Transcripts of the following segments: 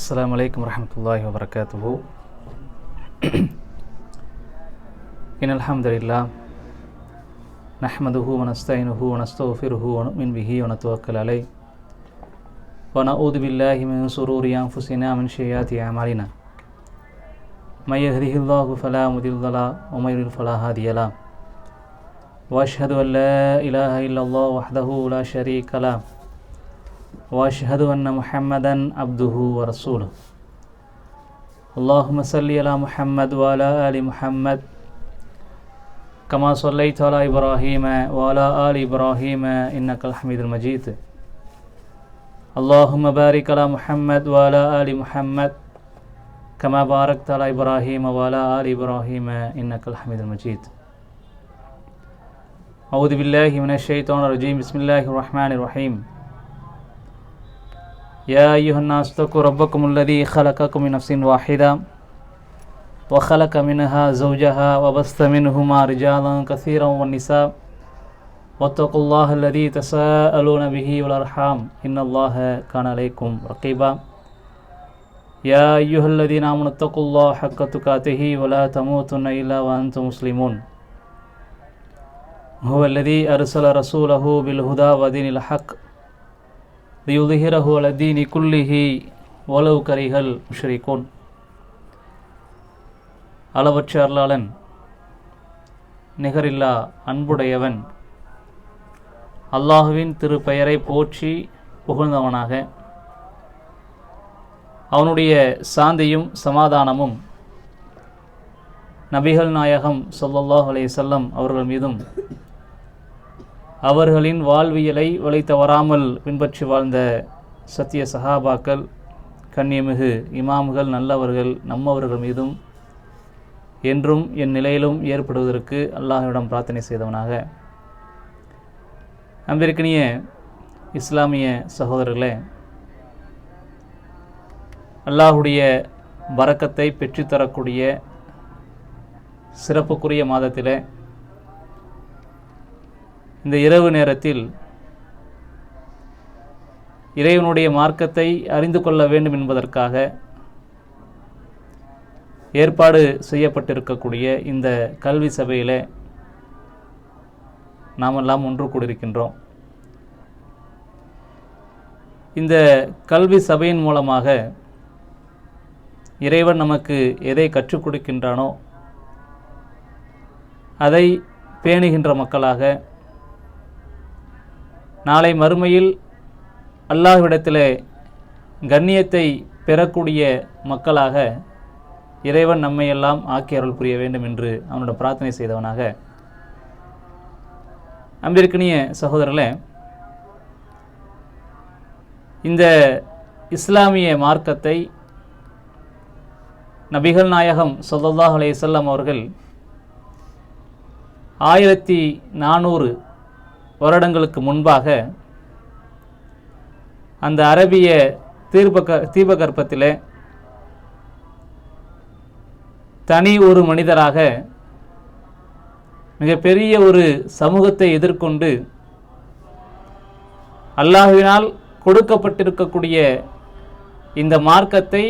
அஸ்ஸலாமு அலைக்கும் வரஹ்மத்துல்லாஹி வபரகாத்துஹு. இன்னல் ஹம்துலில்லாஹ் நஹ்மதுஹு வ நஸ்தஈனுஹு வ நஸ்தக்ஃபிருஹு வ நு'மினு பிஹி வ நதவக்கலு அலைஹி வ நஊது பில்லாஹி மின் ஷுரூரி அன்ஃபுஸினா வ மின் ஸய்யிஆத்தி அஅமாலினா. மை யஹ்திஹில்லாஹு ஃபலா முதில்ல லஹு வ மை யுضلل ஃபலா ஹாதிய லஹு. வ அஷ்ஹது அன் லா இலாஹா இல்லல்லாஹு வஹ்தஹு லா ஷரீக லஹு وأشهد أن محمدا عبده ورسوله. اللهم صل على محمد وعلى آل محمد كما صليت على إبراهيم وعلى آل إبراهيم إنك الحميد المجيد. اللهم بارك على محمد وعلى آل محمد كما باركت على إبراهيم وعلى آل إبراهيم إنك الحميد المجيد. أعوذ بالله من الشيطان الرجيم. بسم الله الرحمن الرحيم. يا أيها الناس اتقوا ربكم الذي خلقكم من نفس واحدة وخلق منها زوجها وبث منهما رجالا كثيرا والنساء واتقوا الله الذي تساءلون به والأرحام إن الله كان عليكم رقيبا. يا أيها الذين آمنوا اتقوا الله حق تقاته ولا تموتن إلا وأنتم مسلمون. هو الذي أرسل رسوله بالهدى ودين الحق ليظهره على الدين كله ولو كره المشركون. அளவற்ற அருளாளன் நிகரில்லா அன்புடையவன் அல்லாஹுவின் திருப்பெயரை போற்றி புகழ்ந்தவனாக அவனுடைய சாந்தியும் சமாதானமும் நபிகள் நாயகம் ஸல்லல்லாஹு அலைஹி வஸல்லம் அவர்கள் மீதும் அவர்களின் வாழ்வியலை வழி தவறாமல் பின்பற்றி வாழ்ந்த சத்திய சஹாபாக்கள், கண்ணியமிகு இமாம்கள், நல்லவர்கள், நம்மவர்கள் மீதும் என்றும் என் நிலையிலும் ஏற்படுவதற்கு அல்லாஹ்விடம் பிரார்த்தனை செய்தவனாக, அன்பிற்கினிய இஸ்லாமிய சகோதரர்களே, அல்லாஹுடைய பரக்கத்தை பெற்றுத்தரக்கூடிய சிறப்புக்குரிய மாதத்திலே இந்த இரவு நேரத்தில் இறைவனுடைய மார்க்கத்தை அறிந்து கொள்ள வேண்டும் என்பதற்காக ஏற்பாடு செய்யப்பட்டிருக்கக்கூடிய இந்த கல்வி சபையில் நாமெல்லாம் ஒன்று கூடியிருக்கின்றோம். இந்த கல்வி சபையின் மூலமாக இறைவன் நமக்கு எதை கற்றுக் கொடுக்கின்றானோ அதை பேணுகின்ற மக்களாக, நாளை மறுமையில் அல்லாஹ்விடத்திலே கண்ணியத்தை பெறக்கூடிய மக்களாக இறைவன் நம்மையெல்லாம் ஆக்கி அருள் புரிய வேண்டும் என்று அவனோட பிரார்த்தனை செய்தவனாக, அன்பிற்கினிய சகோதரர்களே, இந்த இஸ்லாமிய மார்க்கத்தை நபிகள் நாயகம் ஸல்லல்லாஹு அலைஹி வஸல்லம் அவர்கள் 1400 வருடங்களுக்கு முன்பாக அந்த அரபிய தீபகற்பத்திலே தனி ஒரு மனிதராக மிகப்பெரிய ஒரு சமூகத்தை எதிர்கொண்டு அல்லாஹ்வினால் கொடுக்கப்பட்டிருக்கக்கூடிய இந்த மார்க்கத்தை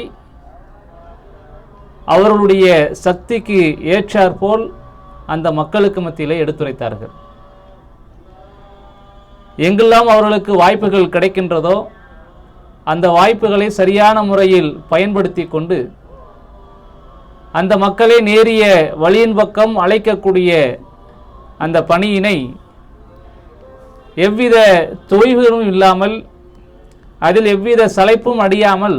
அவர்களுடைய சக்திக்கு ஏற்றாற்போல் அந்த மக்களுக்கு மத்தியிலே எடுத்துரைத்தார்கள். எங்கெல்லாம் அவர்களுக்கு வாய்ப்புகள் கிடைக்கின்றதோ அந்த வாய்ப்புகளை சரியான முறையில் பயன்படுத்தி கொண்டு அந்த மக்களை நேரிய வழியின் பக்கம் அழைக்கக்கூடிய அந்த பணியினை எவ்வித தொய்வும் இல்லாமல், அதில் எவ்வித சளைப்பும் அடியாமல்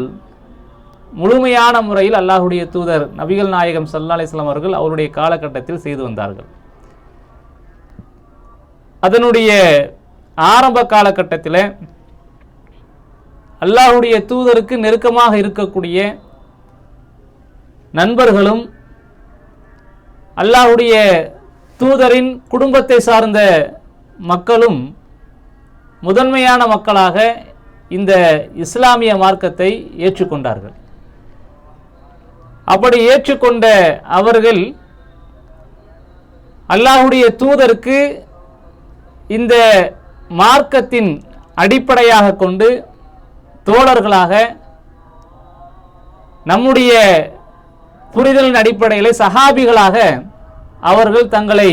முழுமையான முறையில் அல்லாஹுடைய தூதர் நபிகள் நாயகம் ஸல்லல்லாஹு அலைஹி வஸல்லம் அவர்கள் அவருடைய காலகட்டத்தில் செய்து வந்தார்கள். அதனுடைய ஆரம்ப காலகட்டத்தில் அல்லாஹுடைய தூதருக்கு நெருக்கமாக இருக்கக்கூடிய நண்பர்களும் அல்லாஹுடைய தூதரின் குடும்பத்தை சார்ந்த மக்களும் முதன்மையான மக்களாக இந்த இஸ்லாமிய மார்க்கத்தை ஏற்றுக்கொண்டார்கள். அப்படி ஏற்றுக்கொண்ட அவர்கள் அல்லாஹுடைய தூதருக்கு இந்த மார்க்கத்தின் அடிப்படையாக கொண்டு தோழர்களாக நம்முடைய புரிதலின் அடிப்படையில் சஹாபிகளாக அவர்கள் தங்களை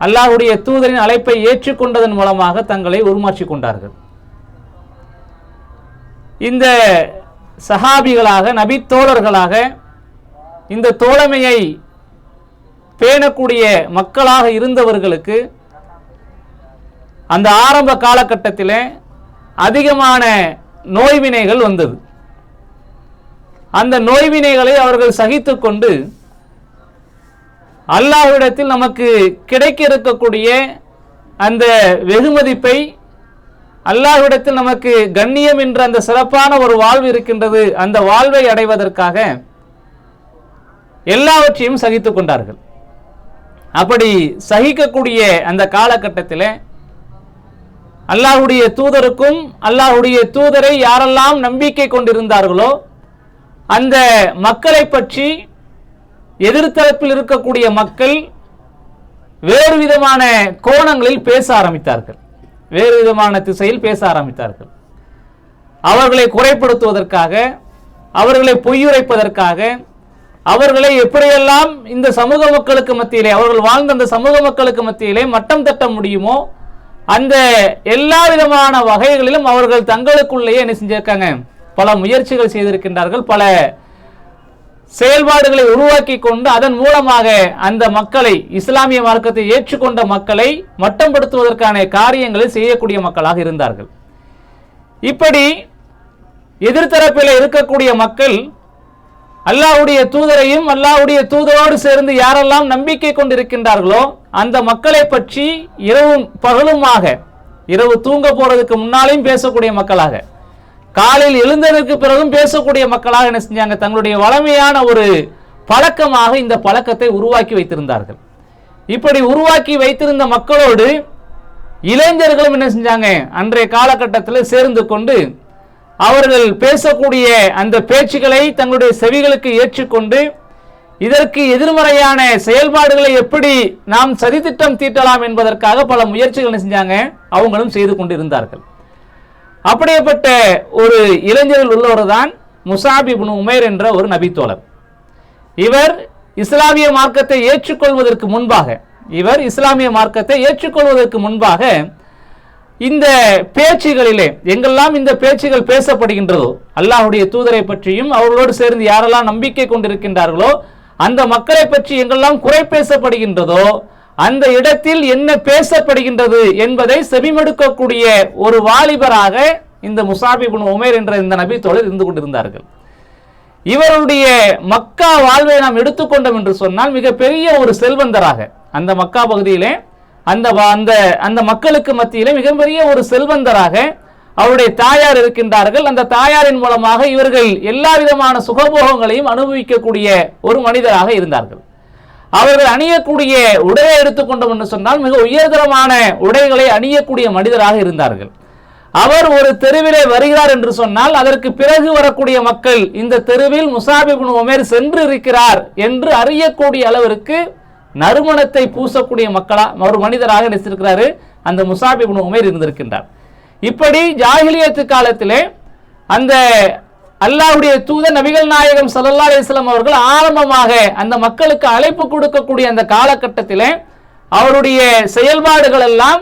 அல்லாஹ்வுடைய தூதரின் அழைப்பை ஏற்றுக்கொண்டதன் மூலமாக தங்களை உருமாற்றிக் கொண்டார்கள். இந்த சஹாபிகளாக நபி தோழர்களாக இந்த தோழமையை பேணக்கூடிய மக்களாக இருந்தவர்களுக்கு அந்த ஆரம்ப காலகட்டத்தில் அதிகமான நோய்வினைகள் வந்தது. அந்த நோய்வினைகளை அவர்கள் சகித்து கொண்டு அல்லாஹ்விடத்தில் நமக்கு கிடைக்க இருக்கக்கூடிய அந்த வெகுமதிப்பை, அல்லாஹ்விடத்தில் நமக்கு கண்ணியம் என்ற அந்த சிறப்பான ஒரு வாழ்வு இருக்கின்றது, அந்த வாழ்வை அடைவதற்காக எல்லாவற்றையும் சகித்து கொண்டார்கள். அப்படி சகிக்கக்கூடிய அந்த காலகட்டத்தில் அல்லாஹ்வுடைய தூதருக்கும் அல்லாஹ்வுடைய தூதரை யாரெல்லாம் நம்பிக்கை கொண்டிருந்தார்களோ அந்த மக்களை பற்றி எதிர்த்தரப்பில் இருக்கக்கூடிய மக்கள் வேறு விதமான கோணங்களில் பேச ஆரம்பித்தார்கள், வேறு விதமான திசையில் பேச ஆரம்பித்தார்கள். அவர்களை குறைப்படுத்துவதற்காக, அவர்களை பொய்யுரைப்பதற்காக, அவர்களை எப்படியெல்லாம் இந்த சமூக மக்களுக்கு மத்தியிலே, அவர்கள் வாழ்ந்த அந்த சமூக மக்களுக்கு மத்தியிலே மட்டம் தட்ட முடியுமோ அந்த எல்லா விதமான வகைகளிலும் அவர்கள் தங்களுக்குள்ளேயே என்ன செஞ்சிருக்காங்க, பல முயற்சிகள் செய்திருக்கின்றார்கள், பல செயல்பாடுகளை உருவாக்கி கொண்டு அதன் மூலமாக அந்த மக்களை, இஸ்லாமிய மார்க்கத்தை ஏற்றுக்கொண்ட மக்களை மட்டப்படுத்துவதற்கான காரியங்களை செய்யக்கூடிய மக்களாக இருந்தார்கள். இப்படி எதிர்த்தரப்பில் இருக்கக்கூடிய மக்கள் அல்லாஹ்வுடைய தூதரையும் அல்லாஹ்வுடைய தூதரோடு சேர்ந்து யாரெல்லாம் நம்பிக்கை கொண்டிருக்கின்றார்களோ அந்த மக்களை பற்றி இரவும் பகலுமாக, இரவு தூங்க போறதுக்கு முன்னாலையும் பேசக்கூடிய மக்களாக, காலையில் எழுந்ததற்கு பிறகும் பேசக்கூடிய மக்களாக என்ன செஞ்சாங்க, தங்களுடைய வளமையான ஒரு பழக்கமாக இந்த பழக்கத்தை உருவாக்கி வைத்திருந்தார்கள். இப்படி உருவாக்கி வைத்திருந்த மக்களோடு இளைஞர்களும் என்ன செஞ்சாங்க, அன்றைய காலகட்டத்தில் சேர்ந்து கொண்டு அவர்கள் பேசக்கூடிய அந்த பேச்சுக்களை தங்களுடைய செவிகளுக்கு ஏற்றுக்கொண்டு இதற்கு எதிர்மறையான செயல்பாடுகளை எப்படி நாம் சதித்திட்டம் தீட்டலாம் என்பதற்காக பல முயற்சிகள் செஞ்சாங்க, அவங்களும் செய்து கொண்டிருந்தார்கள். அப்படிப்பட்ட ஒரு இளைஞரில் உள்ளவர் தான் முஸாப் இப்னு உமைர் என்ற ஒரு நபித்தோழர். இவர் இஸ்லாமிய மார்க்கத்தை ஏற்றுக்கொள்வதற்கு முன்பாக இந்த பேச்சுகளிலே எங்கெல்லாம் இந்த பேச்சுகள் பேசப்படுகின்றதோ, அல்லாஹ்வுடைய தூதரை பற்றியும் அவர்களோடு சேர்ந்து யாரெல்லாம் நம்பிக்கை கொண்டிருக்கின்றார்களோ அந்த மக்களை பற்றி எங்கெல்லாம் குறை பேசப்படுகின்றதோ அந்த இடத்தில் என்ன பேசப்படுகின்றது என்பதை செவிமடுக்கக்கூடிய ஒரு வாலிபராக இந்த முஸாப் இப்னு உமைர் என்ற இந்த நபி தோழர் இருந்து கொண்டிருந்தார்கள். இவருடைய மக்கா வாழ்வை நாம் எடுத்துக்கொண்டோம் என்று சொன்னால் மிகப்பெரிய ஒரு செல்வந்தராக அந்த மக்கா பகுதியிலே அந்த மக்களுக்கு மத்தியிலே மிகப்பெரிய ஒரு செல்வந்தராக அவருடைய தாயார் இருக்கின்றார்கள். அந்த தாயாரின் மூலமாக இவர்கள் எல்லா விதமான சுகபோகங்களையும் அனுபவிக்கக்கூடிய ஒரு மனிதராக இருந்தார்கள். அவர்கள் அணியக்கூடிய உடையை எடுத்துக்கொண்டோம் என்று சொன்னால் மிக உயர்தரமான உடைகளை அணியக்கூடிய மனிதராக இருந்தார்கள். அவர் ஒரு தெருவிலே வருகிறார் என்று சொன்னால் அதற்கு பிறகு வரக்கூடிய மக்கள் இந்த தெருவில் முஸாப் இப்னு உமைர் சென்று இருக்கிறார் என்று அறியக்கூடிய அளவிற்கு நறுமணத்தை பூசக்கூடிய மக்களா ஒரு மனிதராக நினைத்திருக்கிறாரு அந்த முஸாப் இப்னு உமைர் இருந்திருக்கின்றார். இப்படி ஜாஹிலியத்து காலத்திலே அந்த அல்லாஹ்வுடைய தூதர் நபிகள் நாயகம் ஸல்லல்லாஹு அலைஹி வஸல்லம் அவர்கள் ஆரம்பமாக அந்த மக்களுக்கு அழைப்பு கொடுக்கக்கூடிய அந்த காலகட்டத்திலே அவருடைய செயல்பாடுகள் எல்லாம்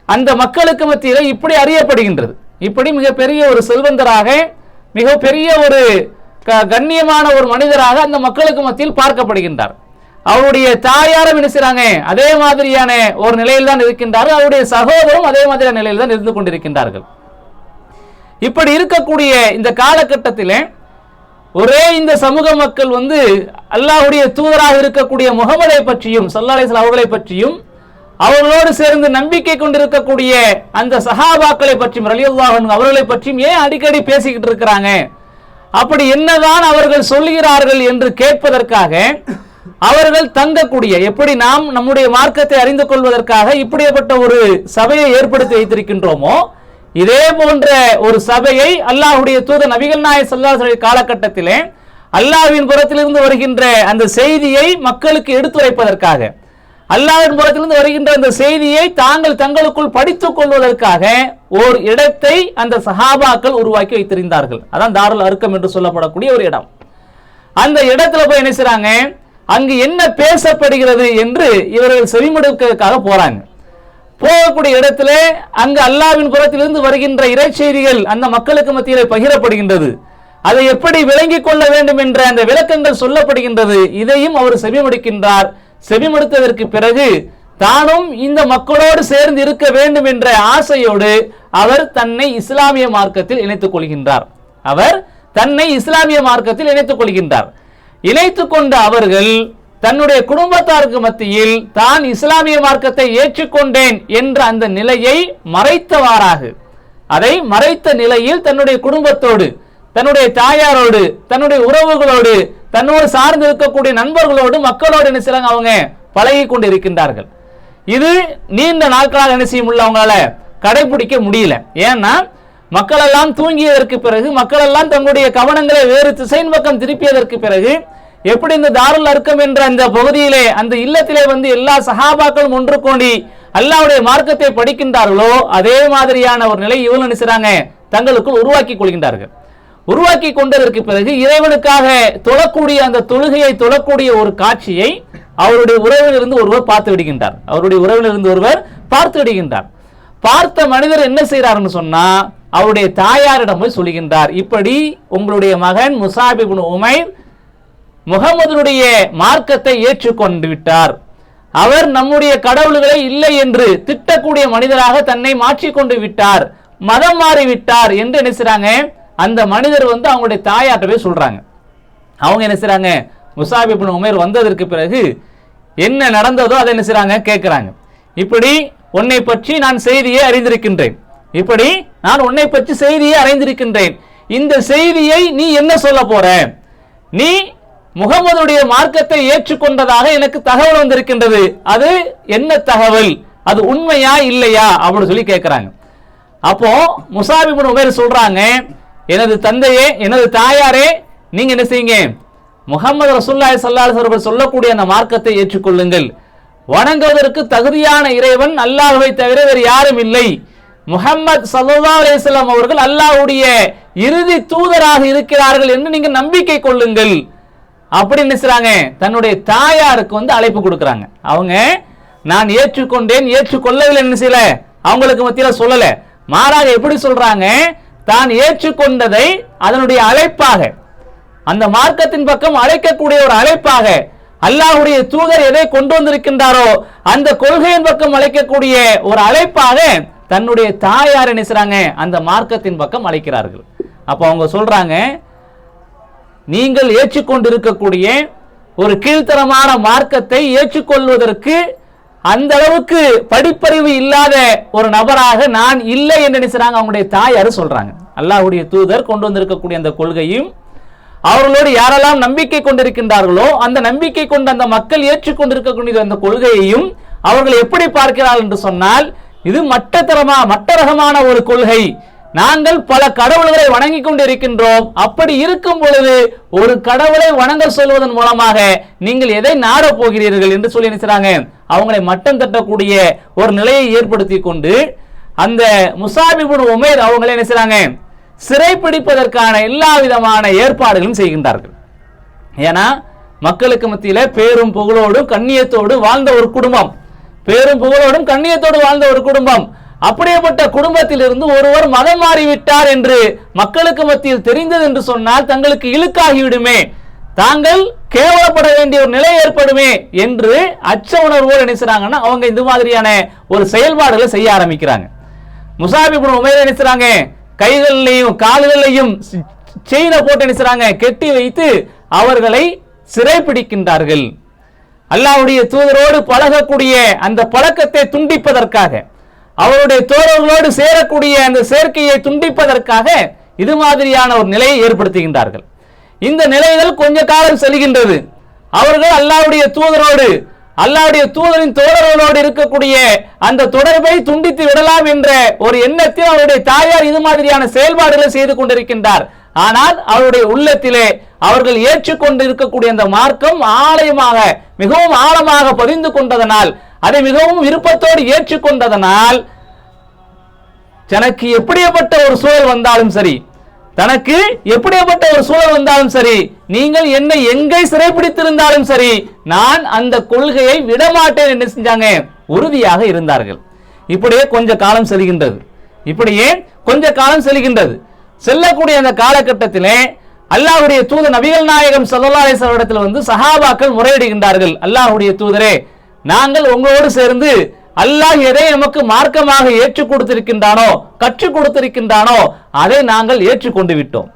அந்த மக்களுக்கு மத்தியிலே இப்படி அறியப்படுகின்றது. இப்படி மிகப்பெரிய ஒரு செல்வந்தராக, மிகப்பெரிய ஒரு கண்ணியமான ஒரு மனிதராக அந்த மக்களுக்கு மத்தியில் பார்க்கப்படுகின்றார். அவருடைய தாயாரும் என்ன செய்றாங்க, அதே மாதிரியான ஒரு நிலையில் தான் இருக்கின்றார்கள். அவருடைய சகோதரரும் அதே மாதிரியான நிலையில் தான் இருந்து கொண்டிருக்கின்றார்கள். இப்படி இருக்கக்கூடிய இந்த காலகட்டத்திலே ஒரே இந்த சமூக மக்கள் அல்லாஹ்வுடைய தூதராக இருக்கக்கூடிய முகமதை பற்றியும் ஸல்லல்லாஹு அலைஹி வஸல்லம் அவர்களை பற்றியும் அவர்களோடு சேர்ந்து நம்பிக்கை கொண்டிருக்கக்கூடிய அந்த சஹாபாக்களை பற்றியும் ரலியல்லாஹு அன்ஹு அவர்களை பற்றியும் ஏன் அடிக்கடி பேசிக்கிட்டு இருக்கிறாங்க, அப்படி என்னதான் அவர்கள் சொல்லுகிறார்கள் என்று கேட்பதற்காக அவர்கள் தங்கக்கூடிய, எப்படி நாம் நம்முடைய மார்க்கத்தை அறிந்து கொள்வதற்காக இப்படிப்பட்ட ஒரு சபையை ஏற்படுத்தி வைத்திருக்கின்றோமோ இதே போன்ற ஒரு சபையை அல்லாஹ்வுடைய தூதர் நபிகள் நாயகம் ஸல்லல்லாஹு அலைஹி வஸல்லம் காலகட்டத்திலே அல்லாஹ்வின் புறத்திலிருந்து வருகின்ற அந்த செய்தியை மக்களுக்கு எடுத்துரைப்பதற்காக, அல்லாஹ்வின் புறத்திலிருந்து வருகின்ற அந்த செய்தியை தாங்கள் தங்களுக்குள் படித்துக் கொள்வதற்காக ஒரு இடத்தை அந்த சஹாபாக்கள் உருவாக்கி வைத்திருந்தார்கள். அதான் தாருல் அர்க்கம் என்று சொல்லப்படக்கூடிய ஒரு இடம். அந்த இடத்துல போய் என்ன செய்றாங்க, அங்கு என்ன பேசப்படுகிறது என்று இவர்கள் செவிமடுக்கிறதுக்காக போறாங்க. போகக்கூடிய இடத்துல அங்கு அல்லாஹ்வின் புறத்திலிருந்து வருகின்ற இறைச்செய்திகள் அந்த மக்களுக்கு மத்தியிலே பகிரப்படுகின்றது. அதை எப்படி விளங்கிக் கொள்ள வேண்டும் என்ற அந்த விளக்கங்கள் சொல்லப்படுகின்றது. இதையும் அவர் செவிமடுக்கின்றார். செவிமடுத்ததற்கு பிறகு தானும் இந்த மக்களோடு சேர்ந்து இருக்க வேண்டும் என்ற ஆசையோடு அவர் தன்னை இஸ்லாமிய மார்க்கத்தில் இணைத்துக் கொள்கின்றார். இணைத்துக் கொண்ட அவர்கள் தன்னுடைய குடும்பத்தாருக்கு மத்தியில் தான் இஸ்லாமிய மார்க்கத்தை ஏற்றுக்கொண்டேன் என்ற அந்த நிலையை மறைத்தவாறாக, அதை மறைத்த நிலையில் தன்னுடைய குடும்பத்தோடு, தன்னுடைய தாயாரோடு, தன்னுடைய உறவுகளோடு, தன்னோடு சார்ந்து இருக்கக்கூடிய நண்பர்களோடு, மக்களோடு என்ன செய்றாங்க, அவங்க பழகி கொண்டு இருக்கின்றார்கள். இது நீண்ட நாட்களாக என்ன செய்ய முடியல, அவங்களால கடைபிடிக்க முடியல. ஏன்னா மக்கள் எல்லாம் தூங்கியதற்கு பிறகு, மக்கள் எல்லாம் தங்களுடைய கவனங்களை வேறு திசையின் பக்கம் திருப்பியதற்கு பிறகு, எப்படி இந்த தாருல் அர்க்கம் என்ற அந்த பகுதியிலே அந்த இல்லத்திலே வந்து எல்லா சஹாபாக்களும் ஒன்று கூடி அல்லாஹ்வுடைய மார்க்கத்தை படிக்கின்றார்களோ அதே மாதிரியான ஒரு நிலை இவங்க என்ன செய்றாங்க, தங்களுக்குள் உருவாக்கி கொள்கின்றார்கள். உருவாக்கி கொண்டதற்கு பிறகு இறைவனுக்காக தொழக்கூடிய அந்த தொழுகையை தொழக்கூடிய ஒரு காட்சியை அவருடைய உறவிலிருந்து ஒருவர் பார்த்து விடுகின்றார். பார்த்த மனிதர் என்ன செய்யறாருன்னு சொன்னா, அவருடைய தாயாரிடம் போய் சொல்லுகின்றார், இப்படி உங்களுடைய மகன் முஸாப் இப்னு உமைர் முகமதுடைய மார்க்கத்தை ஏற்றுக்கொண்டு விட்டார். அவர் நம்முடைய கடவுள்களை இல்லை என்று திட்டக்கூடிய மனிதராக தன்னை மாற்றிக்கொண்டு விட்டார், மதம் மாறிவிட்டார் என்று என்ன செய்றாங்க, அந்த மனிதர் வந்து அவங்களுடைய தாயார்ட்ட போய் சொல்றாங்க. அவங்க என்ன செய்றாங்க, முஸாப் இப்னு உமைர் வந்ததற்கு பிறகு என்ன நடந்ததோ அதை என்ன செய்றாங்க, கேட்கிறாங்க. இப்படி உன்னை பற்றி நான் செய்தியை அறிந்திருக்கின்றேன், இந்த செய்தியை நீ என்ன சொல்ல போற, நீ முகமதுடைய மார்க்கத்தை ஏற்றுக்கொண்டதாக எனக்கு தகவல் வந்திருக்கின்றது, அது என்ன தகவல், அது உண்மையா இல்லையா அப்படின்னு சொல்லி கேட்கிறாங்க. அப்போ முஸாப் இப்னு உமைர் சொல்றாங்க, எனது தந்தையே, எனது தாயாரே, நீங்க என்ன செய்யுங்க, முஹம்மது ரசூலுல்லாஹி ஸல்லல்லாஹு அலைஹி வஸல்லம் சொல்லக்கூடிய அந்த மார்க்கத்தை ஏற்றுக்கொள்ளுங்கள். வணங்குவதற்கு தகுதியான இறைவன் அல்லாஹ்வை தவிர வேறு யாரும் இல்லை. முஹம்மது ஸல்லல்லாஹு அலைஹி வஸல்லம் அவர்கள் அல்லாஹ்வுடைய இறுதி தூதராக இருக்கிறார்கள் என்று நீங்க நம்பிக்கை கொள்ளுங்கள் அப்படின்னு சொல்றாங்க. தன்னுடைய தாயாருக்கு வந்து அழைப்பு கொடுக்கறாங்க. அவங்க நான் ஏற்றுக்கொண்டேன், ஏற்றுக்கொள்ளவில்லை என்ன செய்யல, அவங்களுக்கு மத்தியில சொல்லல. மாறாக எப்படி சொல்றாங்க, தான் ஏற்றுக்கொண்டதை அதனுடைய அழைப்பாக, அந்த மார்க்கத்தின் பக்கம் அழைக்கக்கூடிய ஒரு அழைப்பாக, அல்லாஹ்வுடைய தூதர் எதை கொண்டு வந்திருக்கின்றாரோ அந்த கொள்கையின் பக்கம் அழைக்கக்கூடிய ஒரு அழைப்பாக தன்னுடைய தாயார் என்ன செய்றாங்க, அந்த மார்க்கத்தின் பக்கம் அழைக்கிறார்கள். அப்ப அவங்க சொல்றாங்க, நீங்கள் ஏற்றுக்கொண்டிருக்கக்கூடிய ஒரு கீழ்த்தரமான மார்க்கத்தை ஏற்றுக்கொள்வதற்கு அந்த அளவுக்கு படிப்பறிவு இல்லாத ஒரு நபராக நான் இல்லை என்று நினைச்சாங்க அவங்களுடைய தாயார் சொல்றாங்க. அல்லாஹ்வுடைய தூதர் கொண்டு வந்திருக்கக்கூடிய அந்த கொள்கையும் அவர்களோடு யாரெல்லாம் நம்பிக்கை கொண்டிருக்கின்றார்களோ அந்த நம்பிக்கை கொண்ட அந்த மக்கள் ஏற்றுக்கொண்டிருக்கக்கூடிய அந்த கொள்கையையும் அவர்கள் எப்படி பார்க்கிறார்கள் என்று சொன்னால், இது மட்டரகமான ஒரு கொள்கை, நாங்கள் பல கடவுள்களை வணங்கி கொண்டிருக்கின்றோம், அப்படி இருக்கும் பொழுது ஒரு கடவுளை வணங்க சொல்வதன் மூலமாக நீங்கள் எதை நாட போகிறீர்கள் என்று சொல்லி நினைச்சாங்க. அவங்களை மட்டம் தட்டக்கூடிய ஒரு நிலையை ஏற்படுத்தி கொண்டு அந்த முஸாப் இப்னு உமைர் அவங்களை என்ன செய்றாங்க, சிறைப்பிடிப்பதற்கான எல்லா விதமான ஏற்பாடுகளும் செய்கின்றார்கள். ஏன்னா மக்களுக்கு மத்தியில பேரும் புகழோடும் கண்ணியத்தோடு வாழ்ந்த ஒரு குடும்பம், அப்படியேப்பட்ட குடும்பத்தில் இருந்து ஒருவர் மதம் மாறிவிட்டார் என்று மக்களுக்கு மத்தியில் தெரிந்தது என்று சொன்னால் தங்களுக்கு இழுக்காகிவிடுமே, தாங்கள் கேவலப்பட வேண்டிய ஒரு நிலை ஏற்படுமே என்று அச்ச உணர்வோடு நினைச்சாங்கன்னா அவங்க இந்த மாதிரியான ஒரு செயல்பாடுகளை செய்ய ஆரம்பிக்கிறாங்க. முஸாப் இப்னு உமைர் நினைச்சாங்க, கைகளிலையும் கால்களிலையும் செயினை போட்டு நினைச்சாங்க, கெட்டி வைத்து அவர்களை சிறைப்பிடிக்கின்றார்கள். அல்லாஹ்வுடைய தூதரோடு பழகக்கூடிய அந்த பழக்கத்தை துண்டிப்பதற்காக, அவருடைய தோழர்களோடு சேரக்கூடிய அந்த சேர்க்கையை துண்டிப்பதற்காக இது மாதிரியான ஒரு நிலையை ஏற்படுத்துகின்றார்கள். இந்த நிலைகள் கொஞ்ச காலம் செல்கின்றது. அவர்கள் அல்லாஹ்வுடைய தூதரோடு, அல்லாஹ்வுடைய தூதரின் தோழர்களோடு இருக்கக்கூடிய அந்த தொடர்பை துண்டித்து விடலாம் என்ற ஒரு எண்ணத்தில் அவருடைய தாயார் இது மாதிரியான செயல்பாடுகளை செய்து கொண்டிருக்கின்றார். ஆனால் அவருடைய உள்ளத்திலே அவர்கள் ஏற்றுக்கொண்டு இருக்கக்கூடிய அந்த மார்க்கம் ஆழமாக மிகவும் ஆழமாக பதிந்து கொண்டதனால், அதை மிகவும் விருப்பத்தோடு ஏற்றுக்கொண்டதனால், தனக்கு எப்படிப்பட்ட ஒரு சூழல் வந்தாலும் சரி, தனக்கு எப்படிப்பட்ட ஒரு சூழல் வந்தாலும் சரி, நீங்கள் என்னை எங்கே சிறைப்பிடித்திருந்தாலும் சரி, நான் அந்த கொள்கையை விடமாட்டேன் என்று செஞ்சாங்க, உறுதியாக இருந்தார்கள். இப்படியே கொஞ்ச காலம் செல்கின்றது. செல்லக்கூடிய அந்த காலகட்டத்திலே அல்லாஹ்வுடைய தூதர் நபிகள் நாயகம் ஸல்லல்லாஹு அலைஹி வஸல்லம் இடத்தில் வந்து சஹாபாக்கள் முறையிடுகின்றார்கள். அல்லாஹ்வுடைய தூதரே, நாங்கள் உங்களோடு சேர்ந்து அல்லாஹ் எதை நமக்கு மார்க்கமாக ஏற்றுக் கொடுத்திருக்கின்றானோ, கற்றுக் கொடுத்திருக்கின்றானோ, அதை நாங்கள் ஏற்றுக்கொண்டு விட்டோம்.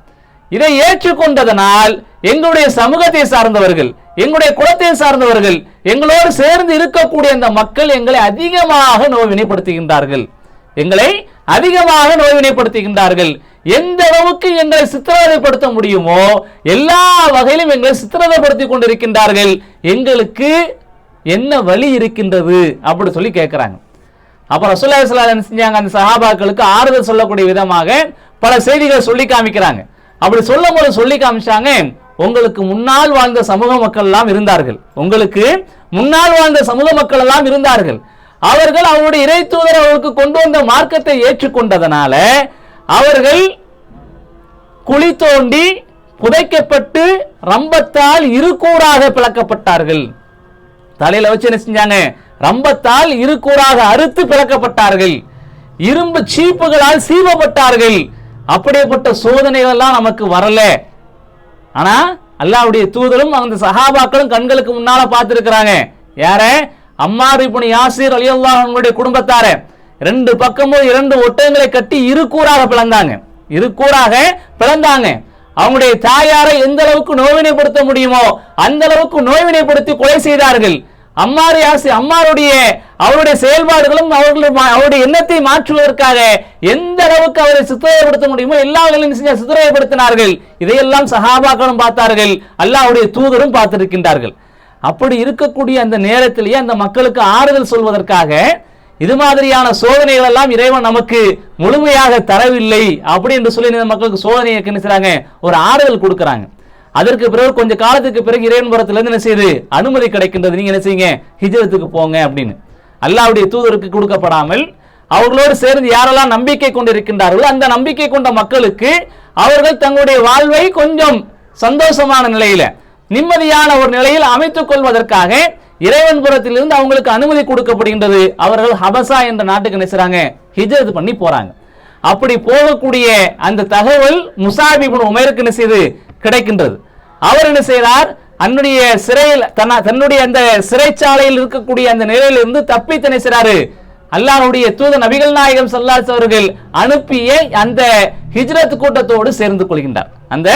இதை ஏற்றுக்கொண்டதனால் எங்களுடைய சமூகத்தை சார்ந்தவர்கள், எங்களுடைய குலத்தை சார்ந்தவர்கள், எங்களோடு சேர்ந்து இருக்கக்கூடிய அந்த மக்கள் எங்களை அதிகமாக நோய்வினைப்படுத்துகின்றார்கள். எந்த அளவுக்கு எங்களை சித்திரவதைப்படுத்த முடியுமோ எல்லா வகையிலும் எங்களை சித்திரவதைப்படுத்திக் கொண்டிருக்கின்றார்கள். எங்களுக்கு என்ன வழி இருக்கின்றது அப்படி சொல்லி கேட்கிறாங்க. அப்ப ரசூலுல்லாஹி ஸல்லல்லாஹு அலைஹி வஸல்லம் செஞ்சாங்க, அந்த சஹாபாக்களுக்கு ஆறுதல் சொல்லக்கூடிய விதமாக பல செய்திகள் சொல்லி காமிக்கிறாங்க. அப்படி சொல்லும் போது சொல்லி காமிச்சாங்க, உங்களுக்கு முன்னால் வாழ்ந்த சமூக மக்கள் எல்லாம் இருந்தார்கள். அவர்கள் அவருடைய இறை தூதர் அவர்களுக்கு கொண்டு வந்த மார்க்கத்தை ஏற்றுக்கொண்டதனால அவர்கள் குழி தோண்டி புதைக்கப்பட்டு ரம்பத்தால் இருகூறாக பிளக்கப்பட்டார்கள். தலையில வச்சு என்ன செஞ்சாங்க, ரம்பத்தால் இருகூறாக அறுத்து பிளக்கப்பட்டார்கள். இரும்பு சீப்புகளால் சீவப்பட்டார்கள். அப்படிப்பட்ட சோதனைகள் எல்லாம் நமக்கு வரல. ஆனா அல்லாஹ்வுடைய தூதரும் அந்த சஹாபாக்களும் கண்களுக்கு முன்னால பார்த்திருக்கிறாங்க. யார? அம்மார் இப்னு யாசிர் ரலியல்லாஹு அன்ஹுடைய குடும்பத்தார. ரெண்டு பக்கமும் இரண்டு ஒட்டகங்களை கட்டி இருகூறாக பிளந்தாங்க. அவங்களுடைய தாயாரை எந்த அளவுக்கு நோய்வினைப்படுத்த முடியுமோ அந்த அளவுக்கு நோய்வினைப்படுத்தி கொலை செய்தார்கள். அவருடைய செயல்பாடுகளும் அவருடைய எண்ணத்தை மாற்றுவதற்காக எந்த அளவுக்கு அவரை சித்திரவதைப்படுத்த முடியுமோ எல்லா வகையிலும் சித்திரவதைப்படுத்தினார்கள். இதையெல்லாம் சஹாபாக்களும் பார்த்தார்கள், அல்லாஹ்வுடைய தூதரும் பார்த்திருக்கின்றார்கள். அப்படி இருக்கக்கூடிய அந்த நேரத்திலேயே அந்த மக்களுக்கு ஆறுதல் சொல்வதற்காக இது மாதிரியான சோதனைகள் எல்லாம் இறைவன் நமக்கு முழுமையாக தரவில்லை அப்படி என்று சொல்லி மக்களுக்கு சோதனையை செய்றாங்க, ஒரு ஆறுதல் கொடுக்கறாங்க. அதற்கு பிறகு கொஞ்ச காலத்துக்கு பிறகு இறைவன் புறத்திலிருந்து என்ன செய்யுது, அனுமதி கிடைக்கின்றது. நீங்க என்ன செய்யுங்க, ஹிஜ்ரத்துக்கு போங்க அப்படின்னு. அல்லாஹ்வுடைய தூதருக்கு கொடுக்கப்படாமல் அவர்களோடு சேர்ந்து யாரெல்லாம் நம்பிக்கை கொண்டிருக்கின்றார்களோ அந்த நம்பிக்கை கொண்ட மக்களுக்கு அவர்கள் தங்களுடைய வாழ்வை கொஞ்சம் சந்தோஷமான நிலையில, நிம்மதியான ஒரு நிலையில் அமைத்துக் கொள்வதற்காக இறைவன் புறத்திலிருந்து அவங்களுக்கு அனுமதி கொடுக்கப்படுகின்றது. அவர்கள் ஹபசா என்ற நாட்டுக்கு என்ன செய்றாங்க, ஹிஜ்ரத் பண்ணி போறாங்க. அப்படி போகக்கூடிய அந்த தகவல் முஸாப் இப்னு உமைருக்கு என்ன செய்து கிடைக்கின்றது. அவர் என்ன செய்கிறார், தன்னுடைய சிறையில் தன்னுடைய அந்த சிறைச்சாலையில் இருக்கக்கூடிய அந்த நிலையிலிருந்து தப்பி என்ன செய்றாரு, அல்லாஹ்வுடைய தூதர் நபிகள் நாயகம் ஸல்லல்லாஹு அலைஹி அவர்கள் அனுப்பிய அந்த ஹிஜ்ரத் கூட்டத்தோடு சேர்ந்து கொள்கின்றார். அந்த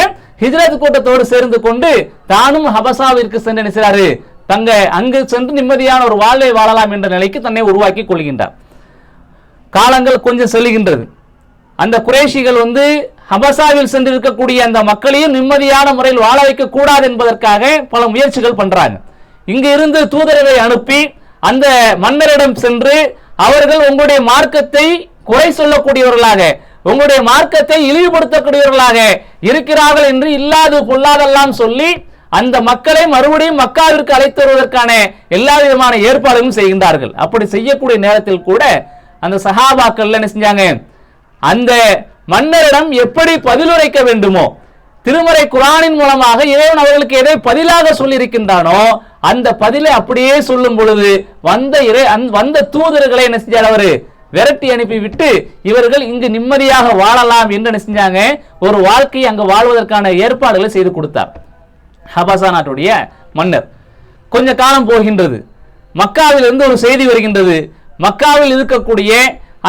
ஹிஜ்ரத் கூட்டத்தோடு சேர்ந்து கொண்டு தானும் ஹபசாவிற்கு சென்று என்ன செய்றாரு, அங்கு சென்று நிம்மதியான ஒரு வாழ்வை வாழலாம் என்ற நிலைக்கு தன்னை உருவாக்கி கொள்கின்றார். காலங்கள் கொஞ்சம் செல்கின்றது. அந்த குறைஷிகள் ஹபசாவில் சென்று இருக்கக்கூடிய அந்த மக்களையும் நிம்மதியான முறையில் வாழ வைக்க கூடாது என்பதற்காக பல முயற்சிகள் பண்றாங்க. இங்கு இருந்து தூதர்களை அனுப்பி அந்த மன்னரிடம் சென்று அவர்கள் உங்களுடைய மார்க்கத்தை குறை சொல்லக்கூடியவர்களாக, உங்களுடைய மார்க்கத்தை இழிவுபடுத்தக்கூடியவர்களாக இருக்கிறார்கள் என்று இல்லாது பொல்லாதெல்லாம் சொல்லி அந்த மக்களை மறுபடியும் மக்காவிற்கு அழைத்து வருவதற்கான எல்லா விதமான ஏற்பாடுகளும் செய்கின்றார்கள். அப்படி செய்யக்கூடிய நேரத்தில் கூட அந்த சஹாபாக்கள் என்ன செஞ்சாங்க, அந்த மன்னரிடம் எப்படி பதிலுரைக்க வேண்டுமோ, திருமறை குர்ஆனின் மூலமாக இறைவன் அவர்களுக்கு எதை பதிலாக சொல்லி இருக்கின்றானோ அந்த பதிலை அப்படியே சொல்லும் பொழுது வந்த தூதர்களை என்ன செஞ்சார், அவரு விரட்டி அனுப்பிவிட்டு இவர்கள் இங்கு நிம்மதியாக வாழலாம் என்று என்ன செஞ்சாங்க, ஒரு வாழ்க்கையை அங்கு வாழ்வதற்கான ஏற்பாடுகளை செய்து கொடுத்தார். ஹபசா நாட்டுடைய மன்னர். கொஞ்ச காலம் போகின்றது. மக்காவில் இருந்து ஒரு செய்தி வருகின்றது. மக்காவில் இருக்கக்கூடிய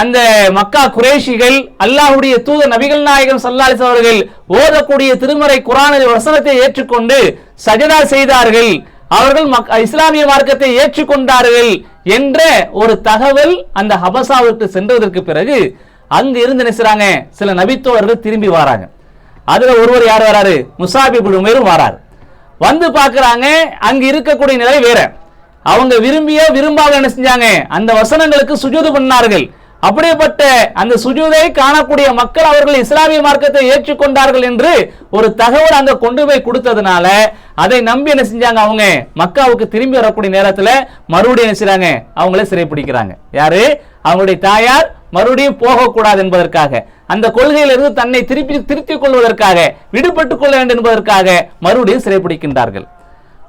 அந்த மக்கா குறைஷிகள் அல்லாஹ்வுடைய தூதர் நபிகள் நாயகம் ஸல்லல்லாஹு அலைஹி அவர்கள் ஓதக்கூடிய திருமறை குர்ஆனின் வசனத்தை ஏற்றுக்கொண்டு சஜதா செய்தார்கள், அவர்கள் இஸ்லாமிய மார்க்கத்தை ஏற்றுக்கொண்டார்கள் என்ற ஒரு தகவல் அந்த ஹபசாவிற்கு சென்றதற்கு பிறகு அங்கு இருந்து நினைச்சாங்க சில நபித்தோழர்கள் திரும்பி வராங்க. அதுல ஒருவர் யார் வராரு, முஸாப் இப்னு உமைரும் வராரு. வந்து பார்க்கறாங்க, அங்கு இருக்கக்கூடிய நிலை வேற. அவங்க விரும்பாக என்ன செஞ்சாங்க, அந்த வசனங்களுக்கு சுஜூது பண்ணார்கள். அப்படிப்பட்ட அந்த சுஜூதை காணக்கூடிய மக்கள் அவர்கள் இஸ்லாமிய மார்க்கத்தை ஏற்றுக்கொண்டார்கள் என்று ஒரு தகவல் அங்க கொண்டு போய் கொடுத்ததுனால அதை நம்பி என்ன செஞ்சாங்க, அவங்க மக்காவுக்கு திரும்பி வரக்கூடிய நேரத்தில் மறுபடியும் என்ன செய்றாங்க, அவங்கள சிறைப்பிடிக்கிறாங்க. யாரு? அவங்களுடைய தாயார் மறுபடியும் போகக்கூடாது என்பதற்காக, அந்த கொள்கையிலிருந்து தன்னை திருத்திக் கொள்வதற்காக, விடுபட்டுக் கொள்ள வேண்டும் என்பதற்காக மறுபடியும் சிறைப்பிடிக்கின்றார்கள்.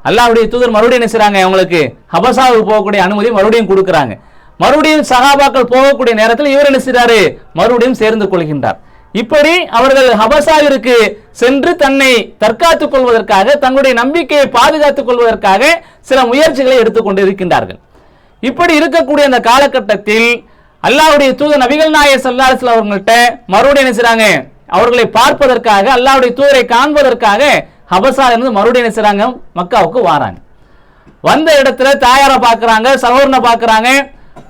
அல்லாஹ்வுடைய தூதர் மறுபடியும் என்ன செய்றாங்க, அவங்களுக்கு ஹபசாவுக்கு போகக்கூடிய அனுமதி மறுபடியும் கொடுக்கிறாங்க. மறுபடியும் சஹாபாக்கள் போகக்கூடிய நேரத்தில் இவர் என்ன செய்றாரு, மறுபடியும் சேர்ந்து கொள்கின்றார். இப்படி அவர்கள் ஹபசாவிற்கு சென்று தன்னை தற்காத்துக் கொள்வதற்காக, தங்களுடைய நம்பிக்கையை பாதுகாத்துக் கொள்வதற்காக சில முயற்சிகளை எடுத்துக்கொண்டு இருக்கின்றார்கள். இப்படி இருக்கக்கூடிய அந்த காலகட்டத்தில் அல்லாஹ்வுடைய தூதர் நபிகள் நாயகம் ஸல்லல்லாஹு அலைஹி வஸல்லம் அவங்கள்ட்ட மறுபடியும் என்ன செய்றாங்க, அவர்களை பார்ப்பதற்காக, அல்லாஹ்வுடைய தூதரை காண்பதற்காக ஹபசா இருந்து மறுபடியும் என்ன செய்றாங்க, மக்காவுக்கு வராங்க. வந்த இடத்துல தாயாரை பார்க்கறாங்க, சகோதரனை பார்க்கறாங்க.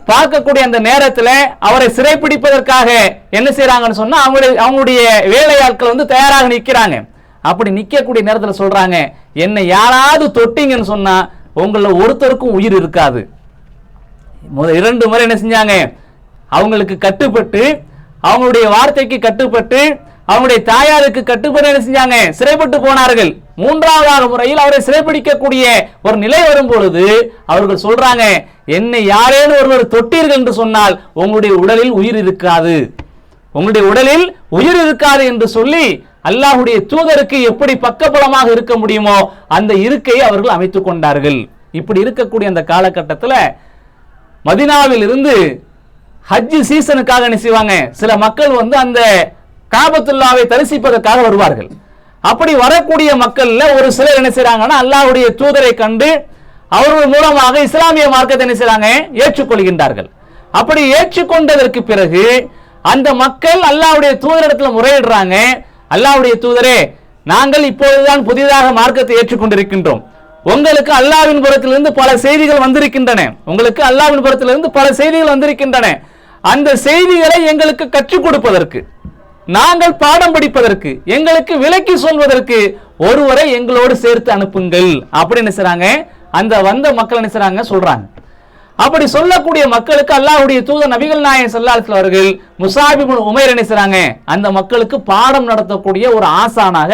பார்க்கக்கூடிய அந்த நேரத்தில் அவரை சிறைப்பிடிப்பதற்காக என்ன செய்யறாங்கன்னு சொன்னா, அவங்களுடைய வேலையாட்கள் வந்து தயாராக நிற்கிறாங்க. அப்படி நிற்கக்கூடிய நேரத்தில் சொல்றாங்க, என்னை யாராவது தொட்டிங்கன்னு சொன்னா உங்கள ஒருத்தருக்கும் உயிர் இருக்காது. இரண்டு முறை என்ன செஞ்சாங்க, அவங்களுக்கு கட்டுப்பட்டு, அவங்களுடைய வார்த்தைக்கு கட்டுப்பட்டு, அவங்களுடைய தாயாருக்கு கட்டுப்பட்டு என்ன செஞ்சாங்க, சிறைப்பட்டு போனார்கள். மூன்றாவது முறையில் அவரை சிறைப்பிடிக்கக்கூடிய ஒரு நிலை வரும் பொழுது அவர்கள் சொல்றாங்க, என்னை யாரேனும் ஒருவர் தொட்டீர்கள் என்று சொன்னால் உங்களுடைய உடலில் உயிர் இருக்காது, உங்களுடைய உடலில் உயிர் இருக்காது என்று சொல்லி அல்லாஹ்வுடைய தூதருக்கு எப்படி பக்கபலமாக இருக்க முடியுமோ அந்த இருக்கையை அவர்கள் அமைத்துக் கொண்டார்கள். இப்படி இருக்கக்கூடிய அந்த காலகட்டத்தில் மதீனாவில் இருந்து ஹஜ் சீசனுக்காக என்ன செய்வாங்க, சில மக்கள் வந்து அந்த காபத்துல்லாவை தரிசிப்பதற்காக வருவார்கள். அப்படி வரக்கூடிய மக்கள்ல ஒரு சிலர் என்ன செய்றாங்கன்னா, அல்லாஹ்வுடைய தூதரை கண்டு அவர்கள் மூலமாக இஸ்லாமிய மார்க்கத்தை என்ன செய்றாங்க, ஏற்றுக்கொள்கின்றார்கள். அப்படி ஏற்றுக்கொண்டதற்கு பிறகு அந்த மக்கள் அல்லாஹ்வுடைய தூதரிடத்தில் முறையிடுறாங்க, அல்லாஹ்வுடைய தூதரே, நாங்கள் இப்பொழுதுதான் புதிதாக மார்க்கத்தை ஏற்றுக்கொண்டிருக்கின்றோம். உங்களுக்கு அல்லாஹ்வின் புறத்திலிருந்து பல செய்திகள் வந்திருக்கின்றன, உங்களுக்கு அல்லாஹ்வின் புறத்திலிருந்து பல செய்திகள் வந்திருக்கின்றன. அந்த செய்திகளை எங்களுக்கு கற்றுக் கொடுப்பதற்கு, நாங்கள் பாடம் படிப்பதற்கு, எங்களுக்கு விளக்கி சொல்வதற்கு ஒருவரை எங்களோடு சேர்த்து அனுப்புங்கள் அப்படின்னு செய்றாங்க. அந்த வந்த மக்கள் என்ன செய்றாங்க, சொல்றாங்க. அப்படி சொல்லக்கூடிய மக்களுக்கு அல்லாஹ்வுடைய தூதர் நபிகள் நாயகம் ஸல்லல்லாஹு அலைஹி வஸல்லம் அவர்கள் முஸாப் இப்னு உமைர் என்ன செய்றாங்க, அந்த மக்களுக்கு பாடம் நடத்தக்கூடிய ஒரு ஆசானாக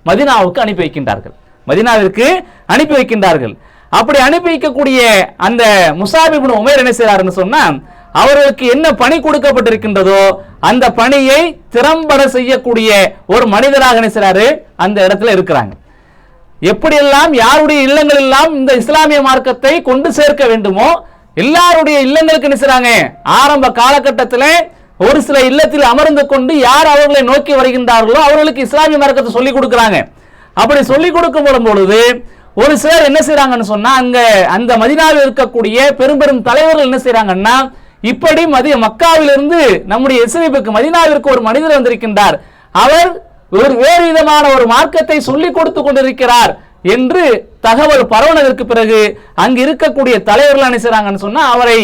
மதீனாவுக்கு அனுப்பி வைக்கின்றார்கள், மதீனாவிற்கு அனுப்பி வைக்கின்றார்கள். அப்படி அனுப்பி வைக்கக்கூடிய அந்த முஸாப் இப்னு உமைர் என்ன செய்றாருன்னு சொன்னா, அவர்களுக்கு என்ன பணி கொடுக்கப்பட்டிருக்கின்றதோ அந்த பணியை திறம்பட செய்யக்கூடிய ஒரு மனிதராக என்ன செய்றாரு, அந்த இடத்துல இருக்கிறாங்க. எப்படியெல்லாம் யாருடைய இல்லங்கள் எல்லாம் இந்த இஸ்லாமிய மார்க்கத்தை கொண்டு சேர்க்க வேண்டுமோ எல்லாருடைய இல்லங்களுக்கு என்ன செய்றாங்க, ஆரம்ப காலகட்டத்தில் ஒரு சில இல்லத்தில் அமர்ந்து கொண்டு யார் அவர்களை நோக்கி வருகின்றார்களோ அவர்களுக்கு இஸ்லாமிய மார்க்கத்தை சொல்லிக் கொடுக்கிறாங்க. அப்படி சொல்லிக் கொடுக்கும் பொழுது ஒரு சிலர் என்ன செய்றாங்கன்னு சொன்னா, அங்க அந்த மதீனாவில் இருக்கக்கூடிய பெரும் பெரும் தலைவர்கள் என்ன செய்றாங்கன்னா, இப்படி மக்காவிலிருந்து நம்முடைய எஸ்ரிபுக்கு மதீனாவிற்கு ஒரு மனிதர் வந்திருக்கின்றார், அவர் ஒரு வேறு விதமான ஒரு மார்க்கத்தை சொல்லிக் கொடுத்து கொண்டிருக்கிறார் என்று தகவல் பரவனதற்கு பிறகு அங்கு இருக்கக்கூடிய தலைவர்கள் என்ன செய்றாங்கன்னு சொன்னா, அவரை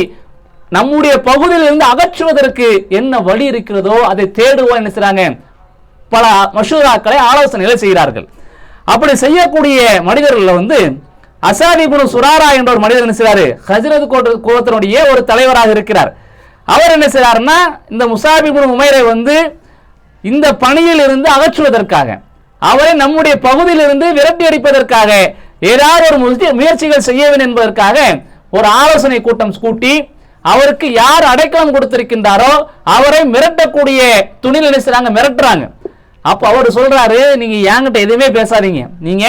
நம்முடைய பகுதியில் இருந்து அகற்றுவதற்கு என்ன வழி இருக்கிறதோ அதை தேடுவோம் என்ன செய்றாங்க, பல மஷூராக்களை ஆலோசனைகளை செய்கிறார்கள். அப்படி செய்யக்கூடிய மனிதர்கள் வந்து அஸாத் இப்னு சுராரா என்ற ஒரு மனிதர் என்ன செய்றாரு, ஹஜ்ரத் கோத்திரனுடைய ஒரு தலைவராக இருக்கிறார். அவர் என்ன செய்றாருன்னா, இந்த முஸாப் இப்னு உமைரை வந்து இந்த பணியில் இருந்து அகற்றுவதற்காக, அவரை நம்முடைய பகுதியில் இருந்து விரட்டி அடிப்பதற்காக ஏதாவது ஒரு முயற்சிகள் செய்ய வேண்டும் என்பதற்காக ஒரு ஆலோசனை கூட்டம் கூட்டி அவருக்கு யார் அடைக்கலம் கொடுத்திருக்கின்றாரோ அவரை மிரட்டக்கூடிய துணியில் என்ன செய்றாங்க, மிரட்டுறாங்க. அப்ப அவர் சொல்றாரு, நீங்க என்கிட்ட எதுவுமே பேசாதீங்க, நீங்க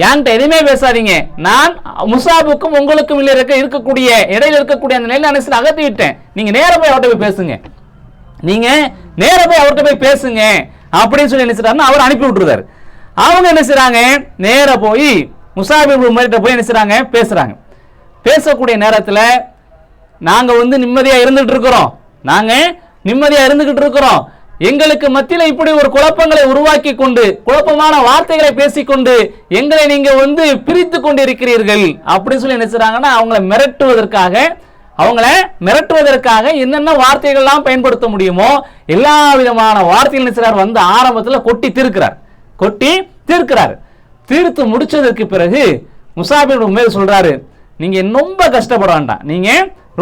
என்கிட்ட எதுவுமே பேசாதீங்க, நான் முஸாபுக்கும் உங்களுக்கும் இருக்கக்கூடிய இடையில இருக்கக்கூடிய அந்த நிலையில என்ன அகற்றிவிட்டேன், நீங்க நேர போய் அவர்கிட்ட போய் பேசுங்க, நீங்க நேர போய் அவர்கிட்ட போய் பேசுங்க அப்படின்னு சொல்லி என்ன செய்றாருன்னா அவர் அனுப்பி விட்டுருந்தாரு. அவங்க என்ன செய்றாங்க, நேர போய் முஸாப் இப்னு உமைர்ட்ட போய் என்ன செய்றாங்க, பேசுறாங்க. பேசக்கூடிய நேரத்தில் நாங்க வந்து நிம்மதியா இருந்துட்டு இருக்கிறோம், நாங்க நிம்மதியா இருந்துகிட்டு இருக்கிறோம், எங்களுக்கு மத்தியில் இப்படி ஒரு குழப்பங்களை உருவாக்கி கொண்டு குழப்பமான வார்த்தைகளை பேசிக்கொண்டு எங்களை நீங்க வந்து பிரித்து கொண்டு இருக்கிறீர்கள் அப்படின்னு சொல்லி என்ன செய்றாங்கன்னா அவங்களை மிரட்டுவதற்காக என்னென்ன வார்த்தைகள் எல்லாம் பயன்படுத்த முடியுமோ எல்லா விதமான வார்த்தைகள் என்ன செய்றார், வந்து ஆரம்பத்தில் கொட்டி தீர்க்கிறார். தீர்த்து முடிச்சதற்கு பிறகு முஸாப் இப்னு உமைர் சொல்றாரு, நீங்க ரொம்ப கஷ்டப்பட வேண்டாம், நீங்க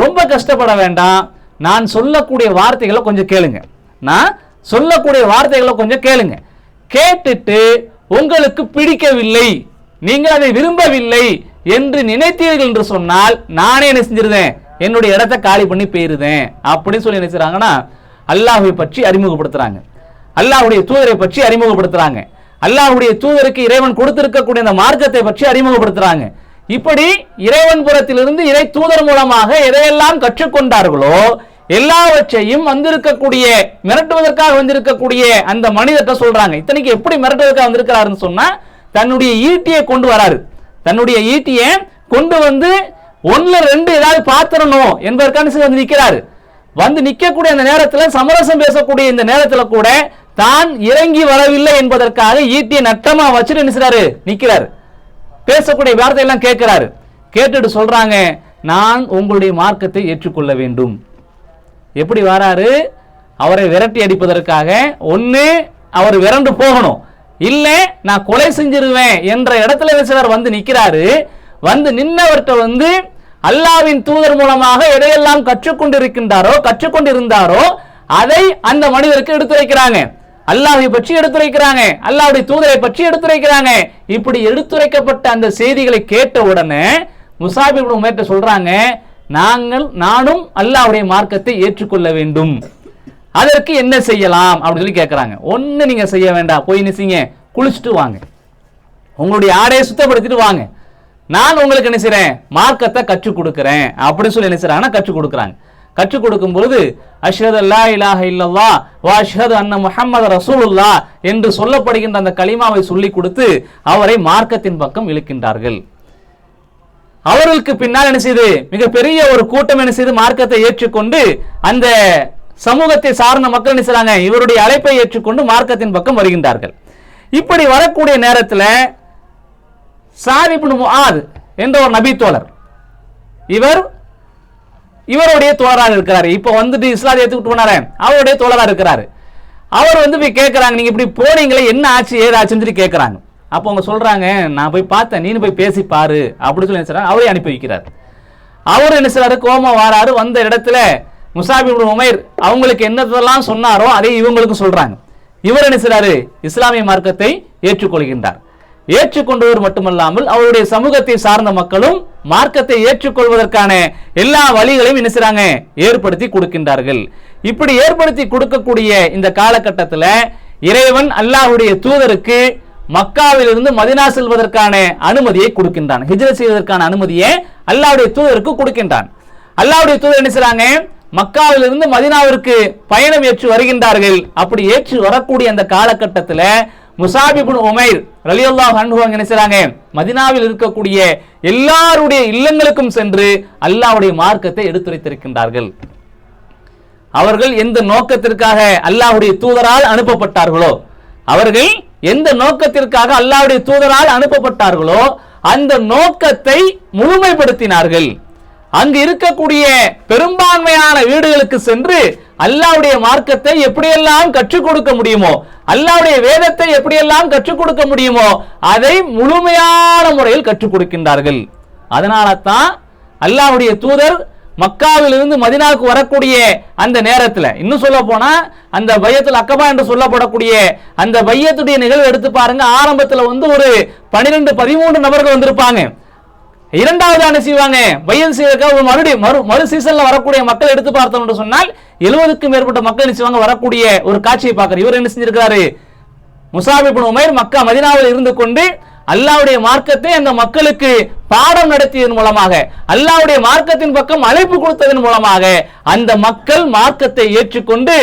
ரொம்ப கஷ்டப்பட வேண்டாம், நான் சொல்லக்கூடிய வார்த்தைகளை கொஞ்சம் கேளுங்க, நான் சொல்லக்கூடிய வார்த்தைகளை கொஞ்சம் கேளுங்க. கேட்டுட்டு உங்களுக்கு பிடிக்கவில்லை, நீங்கள் அதை விரும்பவில்லை என்று நினைத்தீர்கள் என்று சொன்னால் நானே என்ன செஞ்சிருந்தேன், என்னுடைய இடத்தை காலி பண்ணி போயிருந்தேன் அப்படின்னு சொல்லி நினைச்சாங்கன்னா அல்லாஹ்வை பற்றி அறிமுகப்படுத்துறாங்க, அல்லாஹ்வுடைய தூதரை பற்றி அறிமுகப்படுத்துறாங்க, அல்லாஹ்வுடைய தூதருக்கு இறைவன் கொடுத்திருக்கக்கூடிய அந்த மார்க்கத்தை பற்றி அறிமுகப்படுத்துறாங்க. இப்படி இறைவன் புறத்திலிருந்து இறை தூதர் மூலமாக எதையெல்லாம் கற்றுக்கொண்டார்களோ எல்லாவற்றையும் வந்திருக்கக்கூடிய மிரட்டுவதற்காக வந்திருக்கக்கூடிய அந்த மனிதர்கிட்ட சொல்றாங்க. இத்தனைக்கு எப்படி மிரட்டுவதற்காக வந்திருக்கிறாருன்னு சொன்னா தன்னுடைய ஈட்டியை கொண்டு வராரு, தன்னுடைய ஈட்டியை கொண்டு வந்து ஒன்னுல ரெண்டு ஏதாவது பாத்திரணும் என்பதற்கான வந்து நிற்கிறாரு. வந்து நிற்கக்கூடிய அந்த நேரத்தில் சமரசம் பேசக்கூடிய இந்த நேரத்தில் கூட தான் இறங்கி வரவில்லை என்பதற்காக ஈட்டியை நட்டமா வச்சுட்டு நினைச்சாரு நிற்கிறாரு. பேசக்கூடிய வார்த்தை எல்லாம் கேட்கிறாரு. கேட்டுட்டு சொல்றாங்க, நான் உங்களுடைய மார்க்கத்தை ஏற்றுக்கொள்ள வேண்டும். எப்படி வராரு, அவரை விரட்டி அடிப்பதற்காக ஒன்னு அவர் விரண்டு போகணும், இல்ல நான் கொலை செஞ்சிருவேன் என்ற இடத்துல வந்து நிற்கிறாரு. வந்து நின்னவர்கிட்ட வந்து அல்லாஹ்வின் தூதர் மூலமாக எதையெல்லாம் கற்றுக்கொண்டிருந்தாரோ அதை அந்த மனிதருக்கு எடுத்துரைக்கிறாங்க. அல்லாஹ்வை பற்றி எடுத்துரைக்கிறாங்க, அல்லாஹ்வுடைய தூதரை பற்றி எடுத்துரைக்கிறாங்க. இப்படி எடுத்துரைக்கப்பட்ட அந்த செய்திகளை கேட்ட உடனே முஸாப் இப்னு உமைர் சொல்றாங்க, நானும் அல்லாஹ்வுடைய மார்க்கத்தை ஏற்றுக்கொள்ள வேண்டும், அதற்கு என்ன செய்யலாம் அப்படின்னு சொல்லி கேட்கிறாங்க. ஒன்னு நீங்க செய்ய வேண்டாம், போய் நினைச்சீங்க குளிச்சுட்டு வாங்க, உங்களுடைய ஆடையை சுத்தப்படுத்திட்டு வாங்க, நான் உங்களுக்கு என்ன செய்றேன் மார்க்கத்தை கற்றுக் கொடுக்கிறேன் அப்படின்னு சொல்லி நினைச்சாங்கன்னா கற்றுக் கொடுக்குறாங்க. கற்றுக் கொடுக்கும் பொழுது அஷ்ஹது அல்லா இலாஹ இல்லல்லாஹ் வ அஷ்ஹது அன்ன முஹம்மது ரசூலுல்லாஹ் என்று சொல்லப்படுகின்ற அந்த கலிமாவை சொல்லி கொடுத்து அவரை மார்க்கத்தின் பக்கம் இழுக்கின்றார்கள். அவர்களுக்கு பின்னால் என்ன செய்து மிகப்பெரிய ஒரு கூட்டம் என்ன செய்து மார்க்கத்தை ஏற்றுக்கொண்டு அந்த சமூகத்தை சார்ந்த மக்கள் என்ன செய்றாங்க, இவருடைய அழைப்பை ஏற்றுக்கொண்டு மார்க்கத்தின் பக்கம் வருகின்றார்கள். இப்படி வரக்கூடிய நேரத்தில் ஸஅத் இப்னு முஆத் என்ற ஒரு நபி தோழர், இவருடைய தோழராக இருக்கிறார். இப்ப வந்துட்டு இஸ்லாத்தை ஏத்துக்கிட்டு போனாரு, அவருடைய தோழராக இருக்கிறாரு. அவர் வந்து போய் கேட்கிறாங்க, நீங்க இப்படி போனீங்களே என்ன ஆச்சு ஏதாச்சுன்னு சொல்லி கேட்கிறாங்க. அப்போ அவங்க சொல்றாங்க, நான் போய் பார்த்தேன், நீனு போய் பேசி பாரு அப்படி சொல்லி நினைச்சாரு. அவரே அனுப்பி வைக்கிறார். அவர் என்ன செய்றாரு, கோமா வாராரு. வந்த இடத்துல முஸாப் இப்னு உமைர் அவங்களுக்கு என்னதெல்லாம் சொன்னாரோ அதை இவங்களுக்கு சொல்றாங்க. இவர் என்ன செய்றாரு, இஸ்லாமிய மார்க்கத்தை ஏற்றுக்கொள்கின்றார். ஏற்றுக்கொண்டவர் மட்டுமல்லாமல் அவருடைய சமூகத்தை சார்ந்த மக்களும் மார்க்கத்தை ஏற்றுக்கொள்வதற்கான எல்லா வழிகளையும் என்ன செய்றாங்க, ஏற்படுத்தி கொடுக்கின்றார்கள். இப்படி ஏற்படுத்தி கொடுக்கக்கூடிய இந்த காலகட்டத்தில் இறைவன் அல்லாஹ்வுடைய தூதருக்கு மக்காவிலிருந்து மதீனா செல்வதற்கான அனுமதியை கொடுக்கின்றான். ஹிஜ்ரத் செய்வதற்கான அனுமதியை அல்லாஹ்வுடைய தூதருக்கு கொடுக்கின்றான். அல்லாஹ்வுடைய தூதர் என்ன செய்றாங்க, மக்காவிலிருந்து மதீனாவிற்கு பயணம் ஏற்று வருகின்றார்கள். அப்படி ஏற்று வரக்கூடிய அந்த காலகட்டத்தில் முஸாப் இப்னு உமைர் ரலியல்லாஹு அன்ஹு என்ன செய்றாங்க, மதீனாவில் இருக்கக்கூடிய எல்லாருடைய இல்லங்களுக்கும் சென்று அல்லாஹ்வுடைய மார்க்கத்தை எடுத்துரைத்திருக்கின்றார்கள். அவர்கள் எந்த நோக்கத்திற்காக அல்லாஹ்வுடைய தூதரால் அனுப்பப்பட்டார்களோ, அவர்கள் எந்த நோக்கத்திற்காக அல்லாஹ்வுடைய தூதரால் அனுப்பப்பட்டார்களோ அந்த நோக்கத்தை முழுமைப்படுத்தினார்கள். அங்கு இருக்கக்கூடிய பெரும்பான்மையான வீடுகளுக்கு சென்று அல்லாஹ்வுடைய மார்க்கத்தை எப்படியெல்லாம் கற்றுக் கொடுக்க முடியுமோ, அல்லாஹ்வுடைய வேதத்தை எப்படியெல்லாம் கற்றுக் கொடுக்க முடியுமோ அதை முழுமையான முறையில் கற்றுக் கொடுக்கின்றார்கள். அதனால தான் அல்லாஹ்வுடைய தூதர் மக்காவிலிருந்து மதீனாவுக்கு வரக்கூடிய அந்த நேரத்தில், இன்னும் சொல்ல போனா அந்த பையத்துல் அக்கபா என்று சொல்லப்படக்கூடிய அந்த பையத்துடைய நிகழ்வு எடுத்து பாருங்க. ஆரம்பத்தில் வந்து ஒரு 12-13 நபர்கள் வந்திருப்பாங்க. இரண்டாவது என்ன செய்வாங்க, பையன் செய்வதற்காக மறு சீசன்ல வரக்கூடிய மக்கள் எடுத்து பார்த்தோம் என்று சொன்னால் 70க்கும் மேற்பட்ட மக்கள் என்ன செய்வாங்க, வரக்கூடிய ஒரு காட்சியை பார்க்கிறார். இவர் என்ன செஞ்சிருக்கிறாரு, முஸாப் இப்னு உமைர் மக்கா மதீனாவில் இருந்து கொண்டு அல்லாஹ்வுடைய மார்க்கத்தை அந்த மக்களுக்கு பாடம் நடத்தியதன் மூலமாக, அல்லாஹ்வுடைய மார்க்கத்தின் பக்கம் அழைப்பு கொடுத்ததன் மூலமாக அந்த மக்கள் மார்க்கத்தை ஏற்றுக்கொண்டு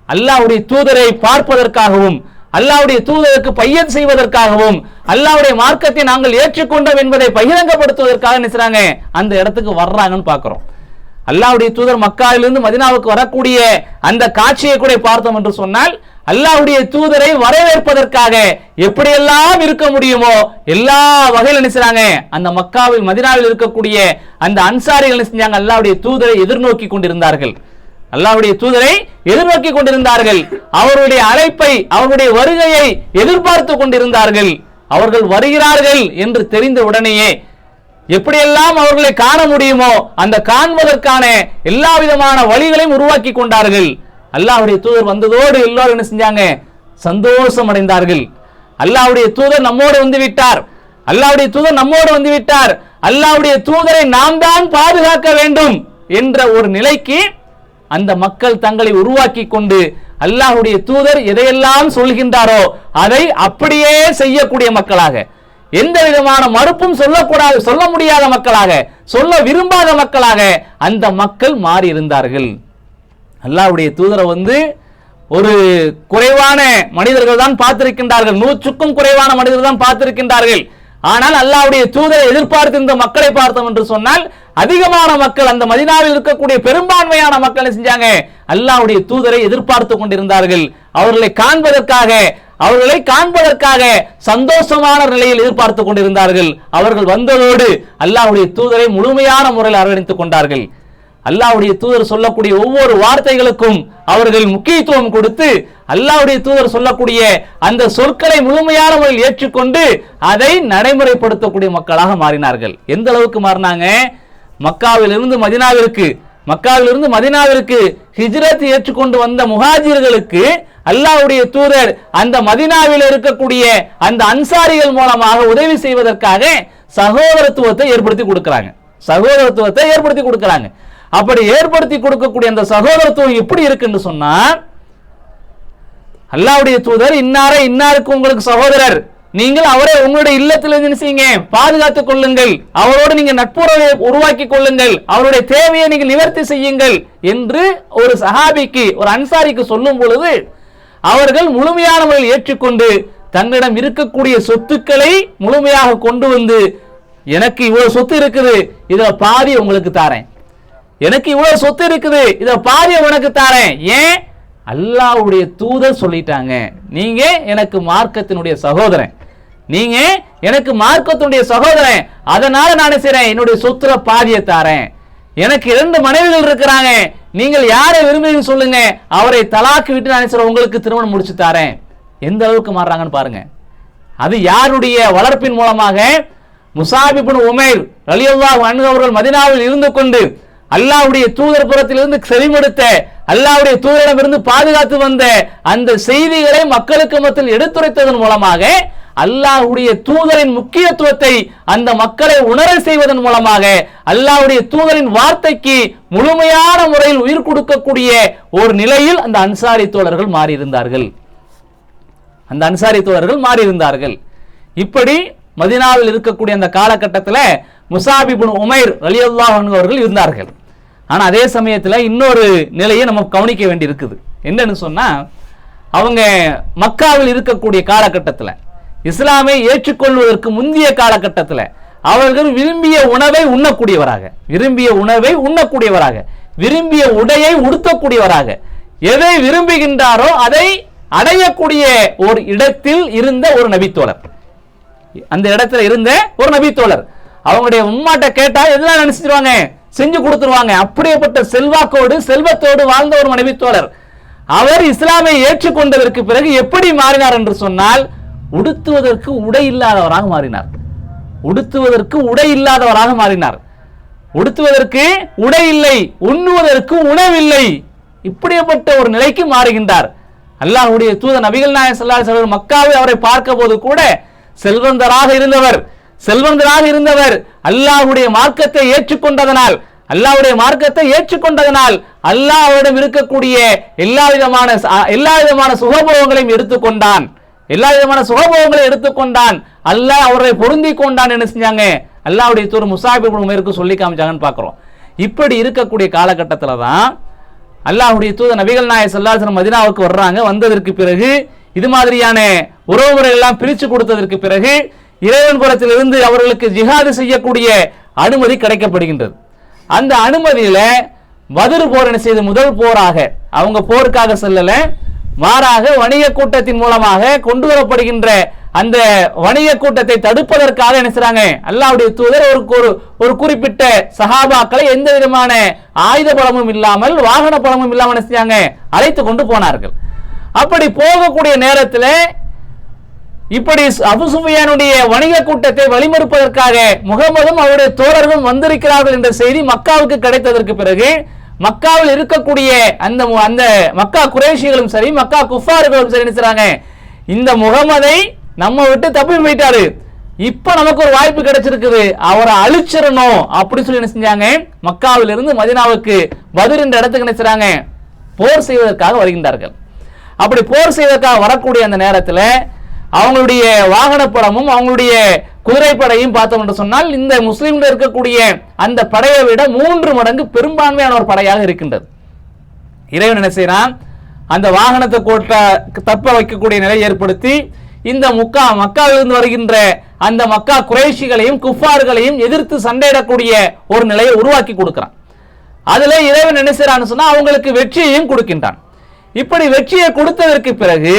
அல்லாஹ்வுடைய தூதரை பார்ப்பதற்காகவும் அல்லாஹ்வுடைய தூதருக்கு பையன் செய்வதற்காகவும் அல்லாஹ்வுடைய மார்க்கத்தை நாங்கள் ஏற்றுக்கொண்டோம் என்பதை பகிரங்கப்படுத்துவதற்காக நினைச்சாங்க அந்த இடத்துக்கு வர்றாங்கன்னு பார்க்கிறோம். அல்லாஹ்வுடைய தூதர் மக்காவிலிருந்து மதீனாவுக்கு வரக்கூடிய அந்த காட்சியை கூட பார்த்தோம் என்று சொன்னால் அல்லாஹ்வுடைய தூதரை வரவேற்பதற்காக எப்படியெல்லாம் இருக்க முடியுமோ எல்லா வகையில் நினைச்சாங்க அந்த மக்காவில் மதீனாவில் இருக்கக்கூடிய அந்த அன்சாரிகள் செஞ்சாங்க, அல்லாஹ்வுடைய தூதரை எதிர்நோக்கி கொண்டிருந்தார்கள். அல்லாஹ்வுடைய தூதரை எதிர்நோக்கி கொண்டிருந்தார்கள். அவருடைய அழைப்பை, அவருடைய வருகையை எதிர்பார்த்து கொண்டிருந்தார்கள். அவர்கள் வருகிறார்கள் என்று தெரிந்த உடனேயே எப்படியெல்லாம் அவர்களை காண முடியுமோ அந்த காண்பதற்கான எல்லா விதமான வழிகளையும் உருவாக்கி கொண்டார்கள். அல்லாஹ்வுடைய தூதர் வந்ததோடு எல்லோரும் என்ன செஞ்சாங்க? சந்தோஷம் அடைந்தார்கள். அல்லாஹ்வுடைய தூதர் நம்மோடு வந்து விட்டார், அல்லாஹ்வுடைய தூதர் நம்மோடு வந்து விட்டார், அல்லாஹ்வுடைய தூதரை நாம் தான் பாதுகாக்க வேண்டும் என்ற ஒரு நிலைக்கு அந்த மக்கள் தங்களை உருவாக்கி கொண்டு அல்லாஹ்வுடைய தூதர் எதையெல்லாம் சொல்கின்றாரோ அதை அப்படியே செய்யக்கூடிய மக்களாக, எந்த விதமான மறுப்பும் சொல்லக்கூடாது, சொல்ல முடியாத மக்களாக, சொல்ல விரும்பாத மக்களாக அந்த மக்கள் மாறி இருந்தார்கள். அல்லாஹ்வுடைய தூதரை வந்து ஒரு குறைவான மனிதர்கள் தான் பார்த்திருக்கின்றார்கள், 100க்கும் குறைவான மனிதர்கள் தான் பார்த்திருக்கின்றார்கள். ஆனால் அல்லாஹ்வுடைய தூதரை எதிர்பார்த்து இந்த மக்களை பார்த்தோம் என்று சொன்னால் அதிகமான மக்கள், அந்த மதீனாவில் இருக்கக்கூடிய பெரும்பான்மையான மக்கள் செஞ்சாங்க, அல்லாஹ்வுடைய தூதரை எதிர்பார்த்து கொண்டிருந்தார்கள். அவர்களை காண்பதற்காக சந்தோஷமான நிலையில் எதிர்பார்த்து கொண்டிருந்தார்கள். அவர்கள் வந்ததோடு அல்லாஹ்வுடைய தூதரை முழுமையான முறையில் அரவணைத்துக் கொண்டார்கள். அல்லாஹ்வுடைய தூதர் சொல்லக்கூடிய ஒவ்வொரு வார்த்தைகளுக்கும் அவர்கள் முக்கியத்துவம் கொடுத்து அல்லாஹ்வுடைய தூதர் சொல்லக்கூடிய அந்த சொற்களை முழுமையான முறையில் ஏற்றுக்கொண்டு அதை நடைமுறைப்படுத்தக்கூடிய மக்களாக மாறினார்கள். எந்த அளவுக்கு மாறினாங்க? மக்காவிலிருந்து மதீனாவிற்கு ஹிஜ்ரத் ஏற்றுக்கொண்டு வந்த முஹாஜிர்களுக்கு அல்லாஹ்வுடைய தூதர் அந்த மதீனாவில் இருக்கக்கூடிய அந்த அன்சாரிகள் மூலமாக உதவி செய்வதற்காக சகோதரத்துவத்தை ஏற்படுத்தி கொடுக்கிறாங்க. அப்படி ஏற்படுத்தி கொடுக்கக்கூடிய அந்த சகோதரத்துவம் எப்படி இருக்குன்னு சொன்னா, அல்லாஹ்வுடைய தூதர் இன்னாருக்கு உங்களுக்கு சகோதரர், நீங்கள் அவரை உங்களுடைய இல்லத்திலிருந்து செய்யுங்க, பாதுகாத்துக் கொள்ளுங்கள், அவரோடு நீங்க நட்புறவை உருவாக்கி கொள்ளுங்கள், அவருடைய தேவையை நீங்கள் நிவர்த்தி செய்யுங்கள் என்று ஒரு சஹாபிக்கு, ஒரு அன்சாரிக்கு சொல்லும் பொழுது அவர்கள் முழுமையான முறையில் ஏற்றுக்கொண்டு தங்களிடம் இருக்கக்கூடிய சொத்துக்களை முழுமையாக கொண்டு வந்து, எனக்கு இவ்வளவு சொத்து இருக்குது, இதுல பாதி உங்களுக்கு தாரேன், எனக்கு இவ்வளவு சொத்து இருக்குது, இத பாதி உனக்கு தாரேன். ஏன்? அல்லாஹ்வுடைய தூதர் சொல்லிட்டாங்க, நீங்க எனக்கு மார்க்கத்தினுடைய சகோதரன், அதனால நான் செய்றேன், என்னுடைய சொத்துல பாதியை தாரேன். எனக்கு 2 மனைவிகள் இருக்கிறாங்க, நீங்கள் யாரை விரும்புறீங்கன்னு சொல்லுங்க, அவரை தலாக்கு விட்டு நான் செய்றேன், உங்களுக்கு திருமணம் முடிச்சு தாரேன். எந்த அளவுக்கு மாறுறாங்கன்னு பாருங்க. அது யாருடைய வளர்ப்பின் மூலமாக? முஸாப் இப்னு உமைர் ரலியல்லாஹு அன்ஹு அவர்கள் மதீனாவில் இருந்து கொண்டு அல்லாஹ்வுடைய தூதர் புறத்திலிருந்து செவிமடுத்த, அல்லாஹ்வுடைய தூதரிடமிருந்து பாதுகாத்து வந்த அந்த செய்திகளை மக்களுக்கு மத்தியில் எடுத்துரைத்ததன் மூலமாக அல்லாஹ்வுடைய தூதரின் முக்கியத்துவத்தை அந்த மக்களை உணர செய்வதன் மூலமாக அல்லாஹ்வுடைய தூதரின் வார்த்தைக்கு முழுமையான முறையில் உயிர் கொடுக்கக்கூடிய ஒரு நிலையில் அந்த அன்சாரி தோழர்கள் மாறியிருந்தார்கள். இப்படி மதீனாவில் இருக்கக்கூடிய அந்த காலகட்டத்தில் முஸாப் இப்னு உமைர் ரலியல்லாஹு அன்ஹு அவர்கள் இருந்தார்கள். ஆனா அதே சமயத்தில் இன்னொரு நிலையை நம்ம கவனிக்க வேண்டி இருக்குது. என்னன்னு சொன்னா, அவங்க மக்காவில் இருக்கக்கூடிய காலகட்டத்தில், இஸ்லாமை ஏற்றுக்கொள்வதற்கு முந்தைய காலகட்டத்தில் அவர்கள் விரும்பிய உணவை உண்ணக்கூடியவராக, விரும்பிய உடையை உடுத்தக்கூடியவராக, எதை விரும்புகின்றாரோ அதை அடையக்கூடிய ஒரு இடத்தில் இருந்த ஒரு நபித்தோழர், அந்த இடத்துல இருந்த ஒரு நபித்தோழர். அவங்களுடைய உம்மாட்ட கேட்டா எதெல்லாம் நினைச்சிருவாங்க, செஞ்சு கொடுத்துருவாங்க. அப்படியேப்பட்ட செல்வத்தோடு வாழ்ந்த ஒரு நபித்தோழர். அவர் இஸ்லாமை ஏற்றுக்கொண்டதற்கு பிறகு எப்படி மாறினார் என்று சொன்னால், உடுத்துவதற்கு உடை இல்லாதவராக மாறினார். உடுத்துவதற்கு உடை இல்லை, உண்ணுவதற்கு உணவில்லை, இப்படிப்பட்ட ஒரு நிலைக்கு மாறுகின்றார். அல்லாஹ்வுடைய தூதர் நபிகள் நாயகம் ஸல்லல்லாஹு அலைஹி வஸல்லம் மக்காவில் அவரை பார்க்க போது கூட செல்வந்தராக இருந்தவர் அல்லாஹ்வுடைய மார்க்கத்தை ஏற்றுக்கொண்டதனால், அல்லாஹ் அவரிடம் இருக்கக்கூடிய எல்லா விதமான சுகபோகங்களையும் எடுத்துக்கொண்டான். அல்லாஹ் அவரை பொருந்தி கொண்டான். என்ன செஞ்சாங்க? அல்லாஹ்வுடைய தூதர் முஸாப் இப்னு உமைருக்கு சொல்லி காமிச்சாங்கன்னு பார்க்கிறோம். இப்படி இருக்கக்கூடிய காலகட்டத்தில் தான் அல்லாஹ்வுடைய தூதர் நபிகள் நாயகம் ஸல்லல்லாஹு அலைஹி வஸல்லம் மதீனாவுக்கு வர்றாங்க. வந்ததற்கு பிறகு இது மாதிரியான உறவுமுறை எல்லாம் பிரித்து கொடுத்ததற்கு பிறகு இறைவன் புறத்திலிருந்து அவர்களுக்கு ஜிஹாது செய்யக்கூடிய அனுமதி கிடைக்கப்படுகின்றது. அந்த அனுமதியில பத்ர் போர் என்ன செய்து முதல் போராக அவங்க போருக்காக செல்லல, மாறாக வணிக கூட்டத்தின் மூலமாக கொண்டு வரப்படுகின்ற அந்த வணிக கூட்டத்தை தடுப்பதற்காக என்ன செய்றாங்க, அல்லாஹ்வுடைய தூதர் ஒரு குறிப்பிட்ட சஹாபாக்களை எந்த விதமான ஆயுத பலமும் இல்லாமல் வாகன பலமும் இல்லாமல் என்ன செஞ்சாங்க, அழைத்து கொண்டு போனார்கள். அப்படி போகக்கூடிய நேரத்தில் இப்படி அபு சுஃபியானுடைய வணிக கூட்டத்தை வழிமறுப்பதற்காக முகமதும் அவருடைய தோழர்களும் வந்திருக்கிறார்கள் என்ற செய்தி மக்காவுக்கு கிடைத்ததற்கு பிறகு மக்காவில் இருக்கக்கூடிய அந்த மக்கா குறைஷிகளும் சரி மக்கா குஃபார்களும் சரி நினைச்சாங்க, இந்த முகமதை நம்ம விட்டு தப்பி போயிட்டாரு, இப்ப நமக்கு ஒரு வாய்ப்பு கிடைச்சிருக்குது, அவரை அழிச்சிடணும் அப்படி சொல்லி என்ன செஞ்சாங்க, மக்காவில் இருந்து மதீனாவுக்கு பத்ர் என்ற இடத்துக்கு நினைச்சாங்க போர் செய்வதற்காக வருகின்றார்கள். அப்படி போர் செய்வதற்காக வரக்கூடிய அந்த நேரத்தில் அவங்களுடைய வாகனப்படமும் அவங்களுடைய குதிரைப்படையும் பார்த்தோம் என்று சொன்னால் இந்த முஸ்லிம்கள் இருக்கக்கூடிய அந்த படையை விட 3 மடங்கு பெரும்பான்மையான ஒரு படையாக இருக்கின்றது. இறைவன் என்ன செய்யறான், அந்த வாகனத்தை தப்ப வைக்கக்கூடிய நிலை ஏற்படுத்தி இந்த மக்காவிலிருந்து வருகின்ற அந்த மக்கா குறைஷிகளையும் குஃபார்களையும் எதிர்த்து சண்டையிடக்கூடிய ஒரு நிலையை உருவாக்கி கொடுக்கிறான். அதுல இறைவன் என்ன செய்யறான்னு சொன்னா அவங்களுக்கு வெற்றியையும் கொடுக்கின்றான். இப்படி வெற்றியை கொடுத்ததற்கு பிறகு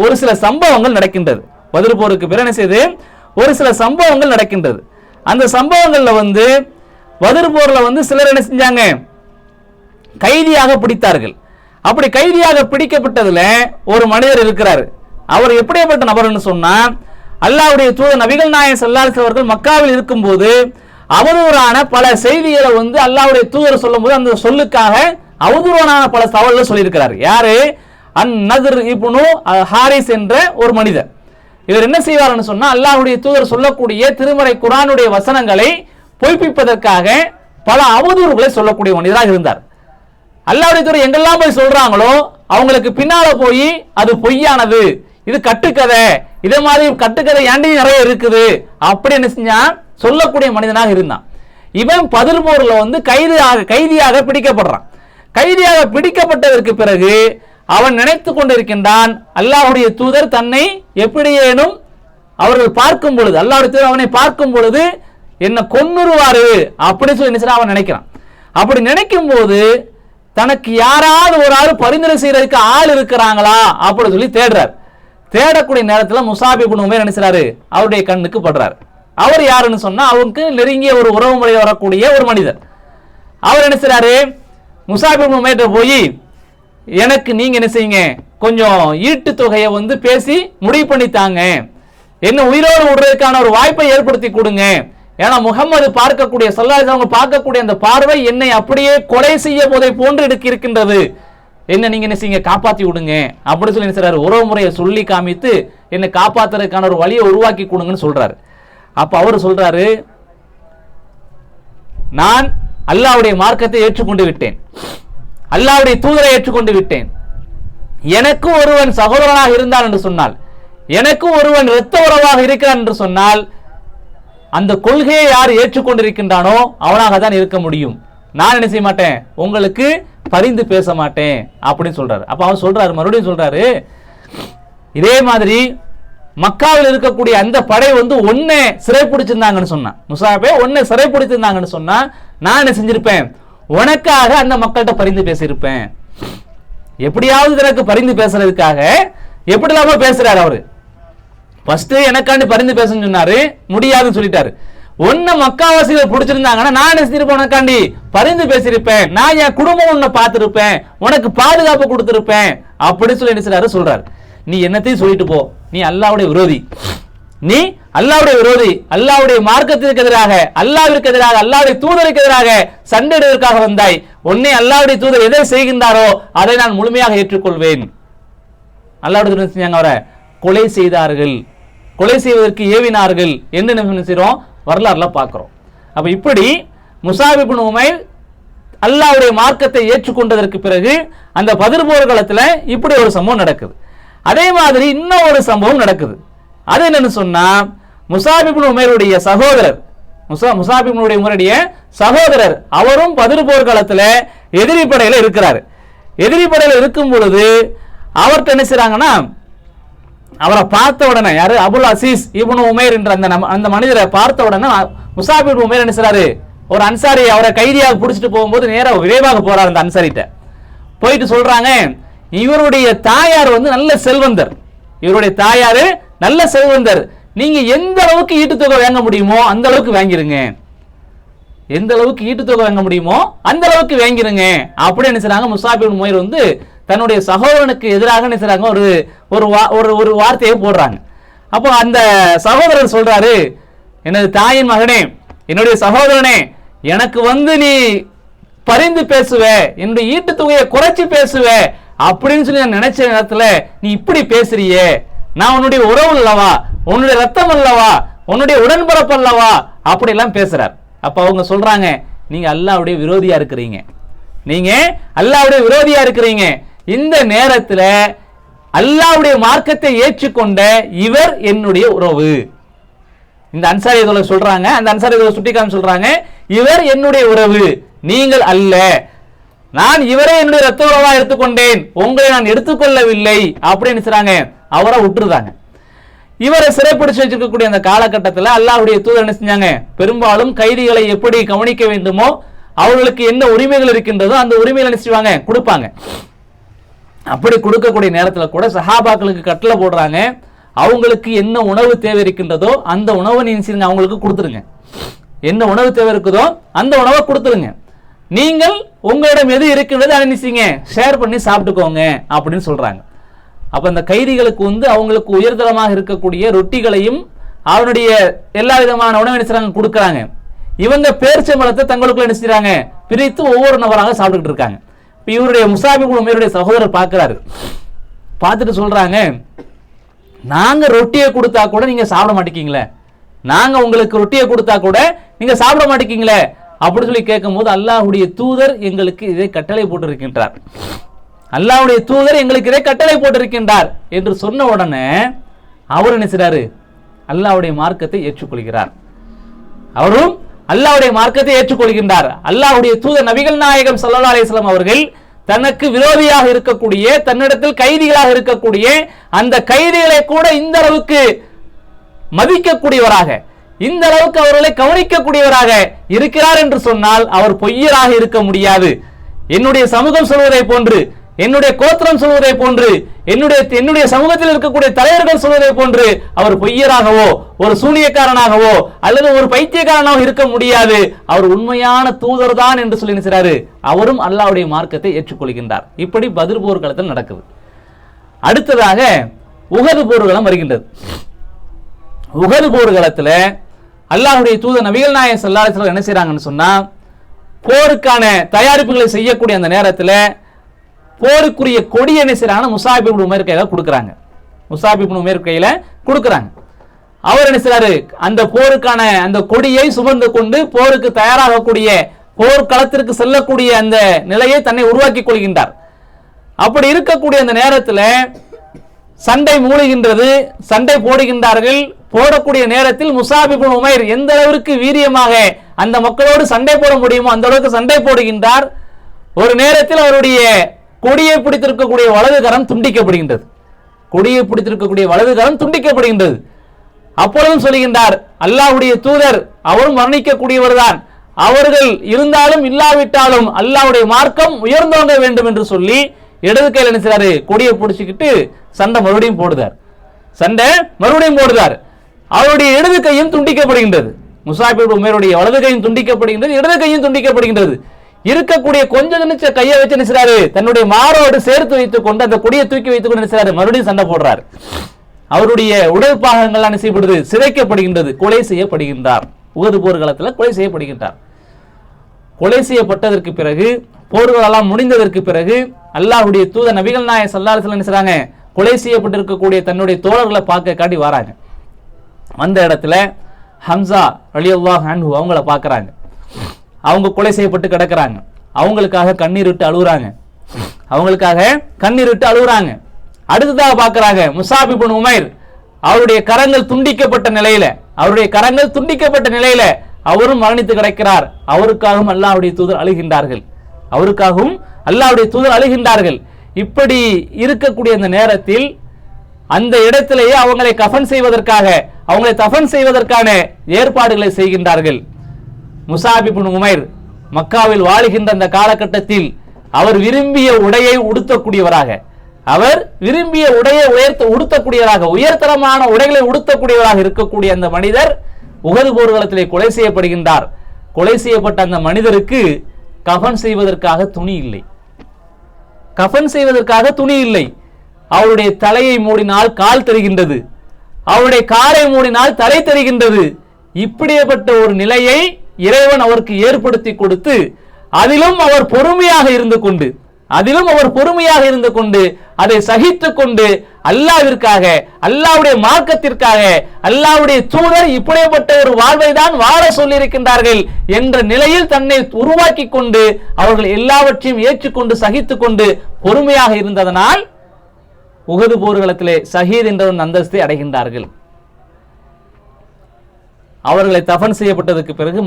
ஒரு சில சம்பவங்கள் நடக்கின்றது. பத்ர் போருக்கு பிறகு என்ன செய்து ஒரு சில சம்பவங்கள் நடக்கின்றது. அந்த சம்பவங்கள்ல பத்ர் போர்ல சிலர் என்ன செஞ்சாங்க, கைதியாக பிடித்தார்கள். அப்படி கைதியாக பிடிக்கப்பட்டதுல ஒரு மனிதர் இருக்கிறார். அவர் எப்படிப்பட்ட நபர்னு சொன்னா, அல்லாஹ்வுடைய தூதர் நபிகள் நாயகம் ஸல்லல்லாஹு அலைஹி அவர்கள் மக்காவில் இருக்கும்போது அவதூறான பல செய்திகளை அல்லாஹ்வுடைய தூதர் சொல்லும்போது அந்த சொல்லுக்காக அவதூறான பல தகவல்கள் சொல்லியிருக்கிறார். யாரு? அன்-நத்ர் இப்னு ஹாரிஸ் என்ற ஒரு மனிதர். இவர் என்ன செய்வார்னு சொன்னா, அல்லாஹ்வுடைய தூதர் சொல்லக்கூடிய திருமறை குர்ஆனுடைய வசனங்களை பொய்ப்பிப்பதற்காக பல அவதூறுகளை சொல்லக்கூடிய மனிதராக இருந்தார். அல்லாஹ்வுடைய தூதர் எங்கெல்லாம் போய் சொல்றாங்களோ அவங்களுக்கு பின்னால போய் அது பொய்யானது, இது கட்டுக்கதை, இதே மாதிரி கட்டுக்கதை ஏண்டி நிறைய இருக்குது அப்படி என்ன செஞ்சா சொல்லக்கூடிய மனிதனாக இருந்தான். இவன் பத்ர் போர்ல கைதியாக பிடிக்கப்படுறான். கைதியாக பிடிக்கப்பட்டதற்கு பிறகு அவன் நினைத்து கொண்டிருக்கின்றான், அல்லாஹ்வுடைய தூதர் தன்னை எப்படியேனும் அவர்கள் பார்க்கும் பொழுது, அல்லாஹ்வுடைய தூதர் அவனை பார்க்கும் பொழுது என்ன கொன்னுருவாரு அப்படி சொல்லி அவன் நினைக்கிறான். அப்படி நினைக்கும் போது தனக்கு யாராவது ஒரு ஆள் பரிந்துரை செய்யறதுக்கு ஆள் இருக்கிறாங்களா அப்படி சொல்லி தேடுறார். தேடக்கூடிய நேரத்தில் முஸாப் இப்னு உமைர் நினைச்சாரு, அவருடைய கண்ணுக்கு படுறார். அவர் யாருன்னு சொன்னா அவருக்கு நெருங்கிய ஒரு உறவு முறையில் வரக்கூடிய ஒரு மனிதர். அவர் நினைச்சாரு, முஸாப் இப்னு உமைர் போய் எனக்கு நீங்க என்ன செய்யுங்க, கொஞ்சம் ஈட்டு தொகையை பேசி முடிவு பண்ணித்தாங்க, என்ன உயிரோடு விடுறதுக்கான ஒரு வாய்ப்பை ஏற்படுத்தி கொடுங்க. ஏன்னா முகமது பார்க்கக்கூடிய ஸல்லல்லாஹு பார்க்கக்கூடிய அந்த பார்வை என்னை அப்படியே கொலை செய்ய போதை போன்று இருக்கின்றது, என்ன நீங்க என்ன செய்யுங்க காப்பாத்தி விடுங்க அப்படி சொல்லி நினைச்சாரு. உறவு முறையை சொல்லி காமித்து என்னை காப்பாத்துறதுக்கான ஒரு வழியை உருவாக்கி கொடுங்கன்னு சொல்றாரு. அப்ப அவர் சொல்றாரு, நான் அல்லாஹ்வுடைய மார்க்கத்தை ஏற்றுக்கொண்டு விட்டேன், அல்லாஹ்வுடைய தூதரை ஏற்றுக்கொண்டு விட்டேன், எனக்கு ஒருவன் சகோதரனாக இருந்தான் என்று சொன்னால், எனக்கு ஒருவன் இரத்த உறவாக இருக்கிறான் என்று சொன்னால், அந்த கொள்கையை யார் ஏற்றுக்கொண்டிருக்கின்றானோ அவனாக தான் இருக்க முடியும். நான் என்ன செய்ய மாட்டேன், உங்களுக்கு பரிந்து பேச மாட்டேன் அப்படின்னு சொல்றாரு. அப்ப அவன் சொல்றாரு, மறுபடியும் சொல்றாரு, இதே மாதிரி மக்காவில் இருக்கக்கூடிய அந்த படை ஒன்னை சிறைப்பிடிச்சிருந்தாங்கன்னு சொன்னா, முஸாபே ஒன்னை சிறைப்பிடிச்சிருந்தாங்கன்னு சொன்னா நான் என்ன செஞ்சிருப்பேன், உனக்காக அந்த மக்கள்கிட்ட பரிந்து பேசியிருப்பேன். எப்படியாவது எனக்கு பரிந்து பேசுறதுக்காக எப்படி இல்லாம பேசுறாரு அவரு. ஃபர்ஸ்ட் எனக்காண்டி பரிந்து பேசணும்னு சொன்னாரு, முடியாதுன்னு சொல்லிட்டாரு. ஒன்ன மக்காவாசிகள் பிடிச்சிருந்தாங்கன்னா நான் என்ன செஞ்சிருப்பேன், உனக்காண்டி பரிந்து பேசியிருப்பேன், நான் என் குடும்பம் உன்னை பார்த்திருப்பேன், உனக்கு பாதுகாப்பு கொடுத்திருப்பேன் அப்படி சொல்லி என்ன சொல்றாரு. நீ என்னத்தையும் சொல்லிட்டு போ, நீ அல்லாஹ்வுடைய விரோதி, நீ அல்லாஹ்வுடைய விரோதி, அல்லாஹ்வுடைய மார்க்கத்திற்கு எதிராக, அல்லாஹ்விற்கு எதிராக, அல்லாஹ்வுடைய தூதருக்கு எதிராக சண்டையிடுவதற்காக வந்தாய். உன்னை அல்லாஹ்வுடைய தூதர் எதை செய்கின்றாரோ அதை நான் முழுமையாக ஏற்றுக்கொள்வேன். அல்லாஹ்வுடைய தூதர் செஞ்சாங்க, அவரை கொலை செய்தார்கள், கொலை செய்வதற்கு ஏவினார்கள் என்று நம்ம செய்றோம் வரலாறுல பார்க்கிறோம். அப்ப இப்படி முஸாப் இப்னு உமைர் அல்லாஹ்வுடைய மார்க்கத்தை ஏற்றுக்கொண்டதற்கு பிறகு அந்த பத்ர் போர் காலத்துல இப்படி ஒரு சம்பவம் நடக்குது. அதே மாதிரி இன்னும் ஒரு சம்பவம் நடக்குது. அது என்னன்னு சொன்னா, முஸாப் இப்னு உமைருடைய சகோதரர், முஸாப் இப்னு உமைருடைய சகோதரர் அவரும் பத்ர் போர் காலத்துல எதிரி படையில இருக்கிறார். எதிரி படையில இருக்கும் பொழுது அவர்கிட்ட என்ன செய்றாங்கன்னா, அவரை பார்த்த உடனே, யாரு, அபுல் அசீஸ் இப்னு உமைர் என்ற அந்த மனிதரை பார்த்த உடனே முஸாப் இப்னு உமைர் என்ன செய்றாரு, ஒரு அன்சாரி அவரை கைதியாக பிடிச்சிட்டு போகும்போது நேராக விரைவாக போறார். அந்த அன்சாரிட்ட போயிட்டு சொல்றாங்க, இவருடைய தாயார் நல்ல செல்வந்தர், இவருடைய தாயாரு நல்ல செல்வந்தர், நீங்க எந்த அளவுக்கு ஈட்டுத்தொகை வாங்க முடியுமோ அந்த அளவுக்கு வாங்கிருங்க, எந்த அளவுக்கு ஈட்டுத்தொகை வாங்க முடியுமோ அந்த அளவுக்கு வாங்கிருங்க அப்படி என்ன செய்றாங்க. முஸாப் இப்னு உமைர் தன்னுடைய சகோதரனுக்கு எதிராக என்ன செய்றாங்க, ஒரு வார்த்தையை போடுறாங்க. அப்போ அந்த சகோதரர் சொல்றாரு, எனது தாயின் மகனே, என்னுடைய சகோதரனே, எனக்கு நீ பரிந்து பேசுவ, என்னுடைய ஈட்டு தொகையை குறைச்சி பேசுவ அப்படின்னு சொல்லி நான் நினைச்ச நேரத்துல நீ இப்படி பேசுறியே, நான் உன்னுடைய உறவு அல்லவா, உன்னுடைய ரத்தம் அல்லவா, உன்னுடைய உடன்பிறப்பு அல்லவா, அப்படி எல்லாம் பேசுறார். அப்ப அவங்க சொல்றாங்க, நீங்க அல்லாஹ்வுடைய விரோதியா இருக்கிறீங்க, நீங்க அல்லாஹ்வுடைய விரோதியா இருக்கிறீங்க. இந்த நேரத்துல அல்லாஹ்வுடைய மார்க்கத்தை ஏற்றுக்கொண்ட இவர் என்னுடைய உறவு. இந்த அன்சாரி தோழர் சொல்றாங்க, அந்த அன்சாரி தோழர் சுட்டிக்காம சொல்றாங்க, இவர் என்னுடைய உறவு, நீங்கள் அல்ல. நான் இவரே என்னுடைய ரத்த உறவா எடுத்துக்கொண்டேன், உங்களை நான் எடுத்துக்கொள்ளவில்லை அப்படின்னு சொல்றாங்க. அவரை விட்டுருதாங்க. இவரை சிறைப்பிடிச்சு வச்சிருக்கக்கூடிய அந்த காலகட்டத்தில் அல்லாஹ்வுடைய தூதர் என்ன செஞ்சாங்க, பெரும்பாலும் கைதிகளை எப்படி கவனிக்க வேண்டுமோ, அவர்களுக்கு என்ன உரிமைகள் இருக்கின்றதோ அந்த உரிமைகளை என்ன செய்வாங்க, கொடுப்பாங்க. அப்படி கொடுக்கக்கூடிய நேரத்தில் கூட சஹாபாக்களுக்கு கட்டளை போடுறாங்க, அவங்களுக்கு என்ன உணவு தேவை இருக்கின்றதோ அந்த உணவை நீங்க அவங்களுக்கு கொடுத்துருங்க. என்ன உணவு தேவை இருக்குதோ அந்த உணவை கொடுத்துருங்க. நீங்கள் உங்களிடம் எது இருக்கின்றது அதை நினைச்சீங்க ஷேர் பண்ணி சாப்பிட்டுக்கோங்க அப்படின்னு சொல்றாங்க. அப்ப அந்த கைதிகளுக்கு அவங்களுக்கு உயர்தரமாக இருக்கக்கூடிய ரொட்டிகளையும் அவனுடைய எல்லா விதமான உணவு நினைச்சாங்க கொடுக்கறாங்க. இவங்க பேர்ச்சம்பழத்தை தங்களுக்குள்ள நினைச்சாங்க பிரித்து ஒவ்வொரு நபராக சாப்பிட்டுட்டு இருக்காங்க. இவருடைய முஸாப் இப்னு உமைருடைய சகோதரர் பார்க்கிறாரு. பார்த்துட்டு சொல்றாங்க, நாங்க ரொட்டியை கொடுத்தா கூட நீங்க சாப்பிட மாட்டேங்கீங்களே, நாங்க உங்களுக்கு ரொட்டியை கொடுத்தா கூட நீங்க சாப்பிட மாட்டேங்கீங்களே அப்படி சொல்லி கேட்கும்போது, அல்லாஹ்வுடைய தூதர் எங்களுக்கு இதை கட்டளை போட்டிருக்கின்றார், அல்லாஹ்வுடைய தூதர் எங்களுக்கு இதை கட்டளை போட்டிருக்கின்றார் என்று சொன்ன உடனே அவர் என்ன செய்றாரு, அல்லாஹ்வுடைய மார்க்கத்தை ஏற்றுக்கொள்கிறார். அவரும் அல்லாஹ்வுடைய மார்க்கத்தை ஏற்றுக்கொள்கின்றார். அல்லாஹ்வுடைய தூதர் நபிகள் நாயகம் ஸல்லல்லாஹு அலைஹி வஸல்லம் அவர்கள் தனக்கு விரோதியாக இருக்கக்கூடிய, தன்னிடத்தில் கைதிகளாக இருக்கக்கூடிய அந்த கைதிகளை கூட இந்த அளவுக்கு மதிக்கக்கூடியவராக, இந்த அளவுக்கு அவர்களை கவனிக்கக்கூடியவராக இருக்கிறார் என்று சொன்னால் அவர் பொய்யராக இருக்க முடியாது. என்னுடைய சமூகம் சொல்வதை போன்று, என்னுடைய கோத்திரம் சொல்வதை போன்று, என்னுடைய சமூகத்தில் இருக்கக்கூடிய தலைவர்கள் சொல்வதை போன்று அவர் பொய்யராகவோ ஒரு சூனியக்காரனாகவோ அல்லது ஒரு பைத்தியக்காரனாக இருக்க முடியாது. அவர் உண்மையான தூதர் தான் என்று சொல்லி நினைக்கிறாரு. அவரும் அல்லாஹ்வுடைய மார்க்கத்தை ஏற்றுக்கொள்கின்றார். இப்படி பத்ர் போர்க்களத்தில் நடக்குது. அடுத்ததாக உஹது போர்க்களம் வருகின்றது. உஹது போர்க்களத்தில் அல்லாஹ்வுடைய தூதர் நபிகள் நாயகம் ஸல்லல்லாஹு அலைஹி வஸல்லம் என்ன செய்றாங்கன்னு சொன்னா, போருக்கான தயாரிப்புகளை செய்யக்கூடிய அந்த நேரத்தில் போருக்குரிய கொடி என்ன செய்றாங்க, முஸாப் இப்னு உமைர் கையில கொடுக்குறாங்க. முஸாப் இப்னு உமைர் கையில கொடுக்குறாங்க. அவர் என்ன செய்றாரு, அந்த போருக்கான அந்த கொடியை சுமந்து கொண்டு போருக்கு தயாராகக்கூடிய, போர்க்களத்திற்கு செல்லக்கூடிய அந்த நிலையை தன்னை உருவாக்கி கொள்கின்றார். அப்படி இருக்கக்கூடிய அந்த நேரத்தில் சண்டை மூழுகின்றது, சண்டை போடுகின்றார்கள். போடக்கூடிய நேரத்தில் முஸாப் இப்னு உமைர் எந்த அளவிற்கு வீரியமாக அந்த மக்களோடு சண்டை போட முடியுமோ அந்த அளவுக்கு சண்டை போடுகின்றார். ஒரு நேரத்தில் அவருடைய கொடியை பிடித்திருக்கக்கூடிய வலது கரம் துண்டிக்கப்படுகின்றது. கொடியை பிடித்திருக்கக்கூடிய வலது கரம் துண்டிக்கப்படுகின்றது. அப்பொழுதும் சொல்கின்றார், அல்லாஹ்வுடைய தூதர் அவரும் மரணிக்கக்கூடியவர் தான், அவர்கள் இருந்தாலும் இல்லாவிட்டாலும் அல்லாஹ்வுடைய மார்க்கம் உயர்ந்தோங்க வேண்டும் என்று சொல்லி இடது கையில் என்ன செய்றாரு, கொடியை பிடிச்சிக்கிட்டு சண்டை மறுபடியும் போடுதார். சண்டை மறுபடியும் போடுதார். அவருடைய இடது கையும் துண்டிக்கப்படுகின்றது. முஸாப் இப்னு உமைருடைய வலது கையும் துண்டிக்கப்படுகின்றது, இடது கையும் துண்டிக்கப்படுகின்றது. இருக்கக்கூடிய கொஞ்சம் நினைச்ச கையை வச்சு நினைச்சாரு, தன்னுடைய மாரோடு சேர்த்து வைத்துக் கொண்டு அந்த கொடியை தூக்கி வைத்துக் கொண்டு நினைச்சாரு, மறுபடியும் சண்டை போடுறார். அவருடைய உடல் பாகங்கள் என்ன செய்யப்படுது, சிதைக்கப்படுகின்றது, கொலை செய்யப்படுகின்றார். உஹது போர்க்களத்தில் கொலை செய்யப்படுகின்றார். கொலை செய்யப்பட்டதற்கு பிறகு, போர்களெல்லாம் முடிந்ததற்கு பிறகு அல்லாஹ்வுடைய தூதர் நபிகள் நாயகம் ஸல்லல்லாஹு அலைஹி வஸல்லம் நினைச்சாங்க, கொலை செய்யப்பட்டிருக்கக்கூடிய தன்னுடைய தோழர்களை பார்க்க காட்டி வராங்க. அந்த இடத்துல ஹம்சா ரலியல்லாஹு அன்ஹு அவங்கள பார்க்கறாங்க. அவங்க கொலை செய்யப்பட்டு கிடக்கிறாங்க. அவங்களுக்காக கண்ணீர் விட்டு அழுகுறாங்க. அடுத்ததாக பார்க்கறாங்க முஸாப் இப்னு உமைர், அவருடைய கரங்கள் துண்டிக்கப்பட்ட நிலையில அவரும் மரணித்து கிடக்கிறார். அவருக்காகவும் அல்லாஹ்வுடைய தூதர் அழுகின்றார்கள். இப்படி இருக்கக்கூடிய அந்த நேரத்தில் அந்த இடத்திலேயே அவங்களை கஃபன் செய்வதற்காக, அவங்களை தஃபன் செய்வதற்கான ஏற்பாடுகளை செய்கின்றார்கள். முஸாப் இப்னு உமைர் மக்காவில் வாழுகின்ற அந்த காலகட்டத்தில் அவர் விரும்பிய உடையை உடுத்தக்கூடியவராக, உயர்தரமான உடைகளை உடுத்தக்கூடியவராக இருக்கக்கூடிய அந்த மனிதர் உஹது போர்க்களத்திலே கொலை செய்யப்படுகின்றார். கொலை செய்யப்பட்ட அந்த மனிதருக்கு கஃபன் செய்வதற்காக துணி இல்லை. அவருடைய தலையை மூடினால் கால் தெரிகின்றது. அவருடைய காலை மூடினால் தலை தெரிகின்றது. இப்படிப்பட்ட ஒரு நிலையை இறைவன் அவருக்கு ஏற்படுத்தி கொடுத்து அதிலும் அவர் பொறுமையாக இருந்து கொண்டு அதை சகித்துக் கொண்டு அல்லாஹ்விற்காக, அல்லாஹ்வுடைய மார்க்கத்திற்காக, அல்லாஹ்வுடைய தூதர் இப்படிப்பட்ட ஒரு வாழ்வை தான் வாழ சொல்லியிருக்கின்றார்கள் என்ற நிலையில் தன்னை உருவாக்கி கொண்டு அவர்கள் எல்லாவற்றையும் ஏற்றுக்கொண்டு சகித்துக் கொண்டு பொறுமையாக இருந்ததனால் உஹது போர்க்களத்திலே ஷஹீத் என்ற அந்தஸ்தை அடைகின்றார்கள். அவர்களை தஃபன் செய்யப்பட்டதுக்கு பிறகு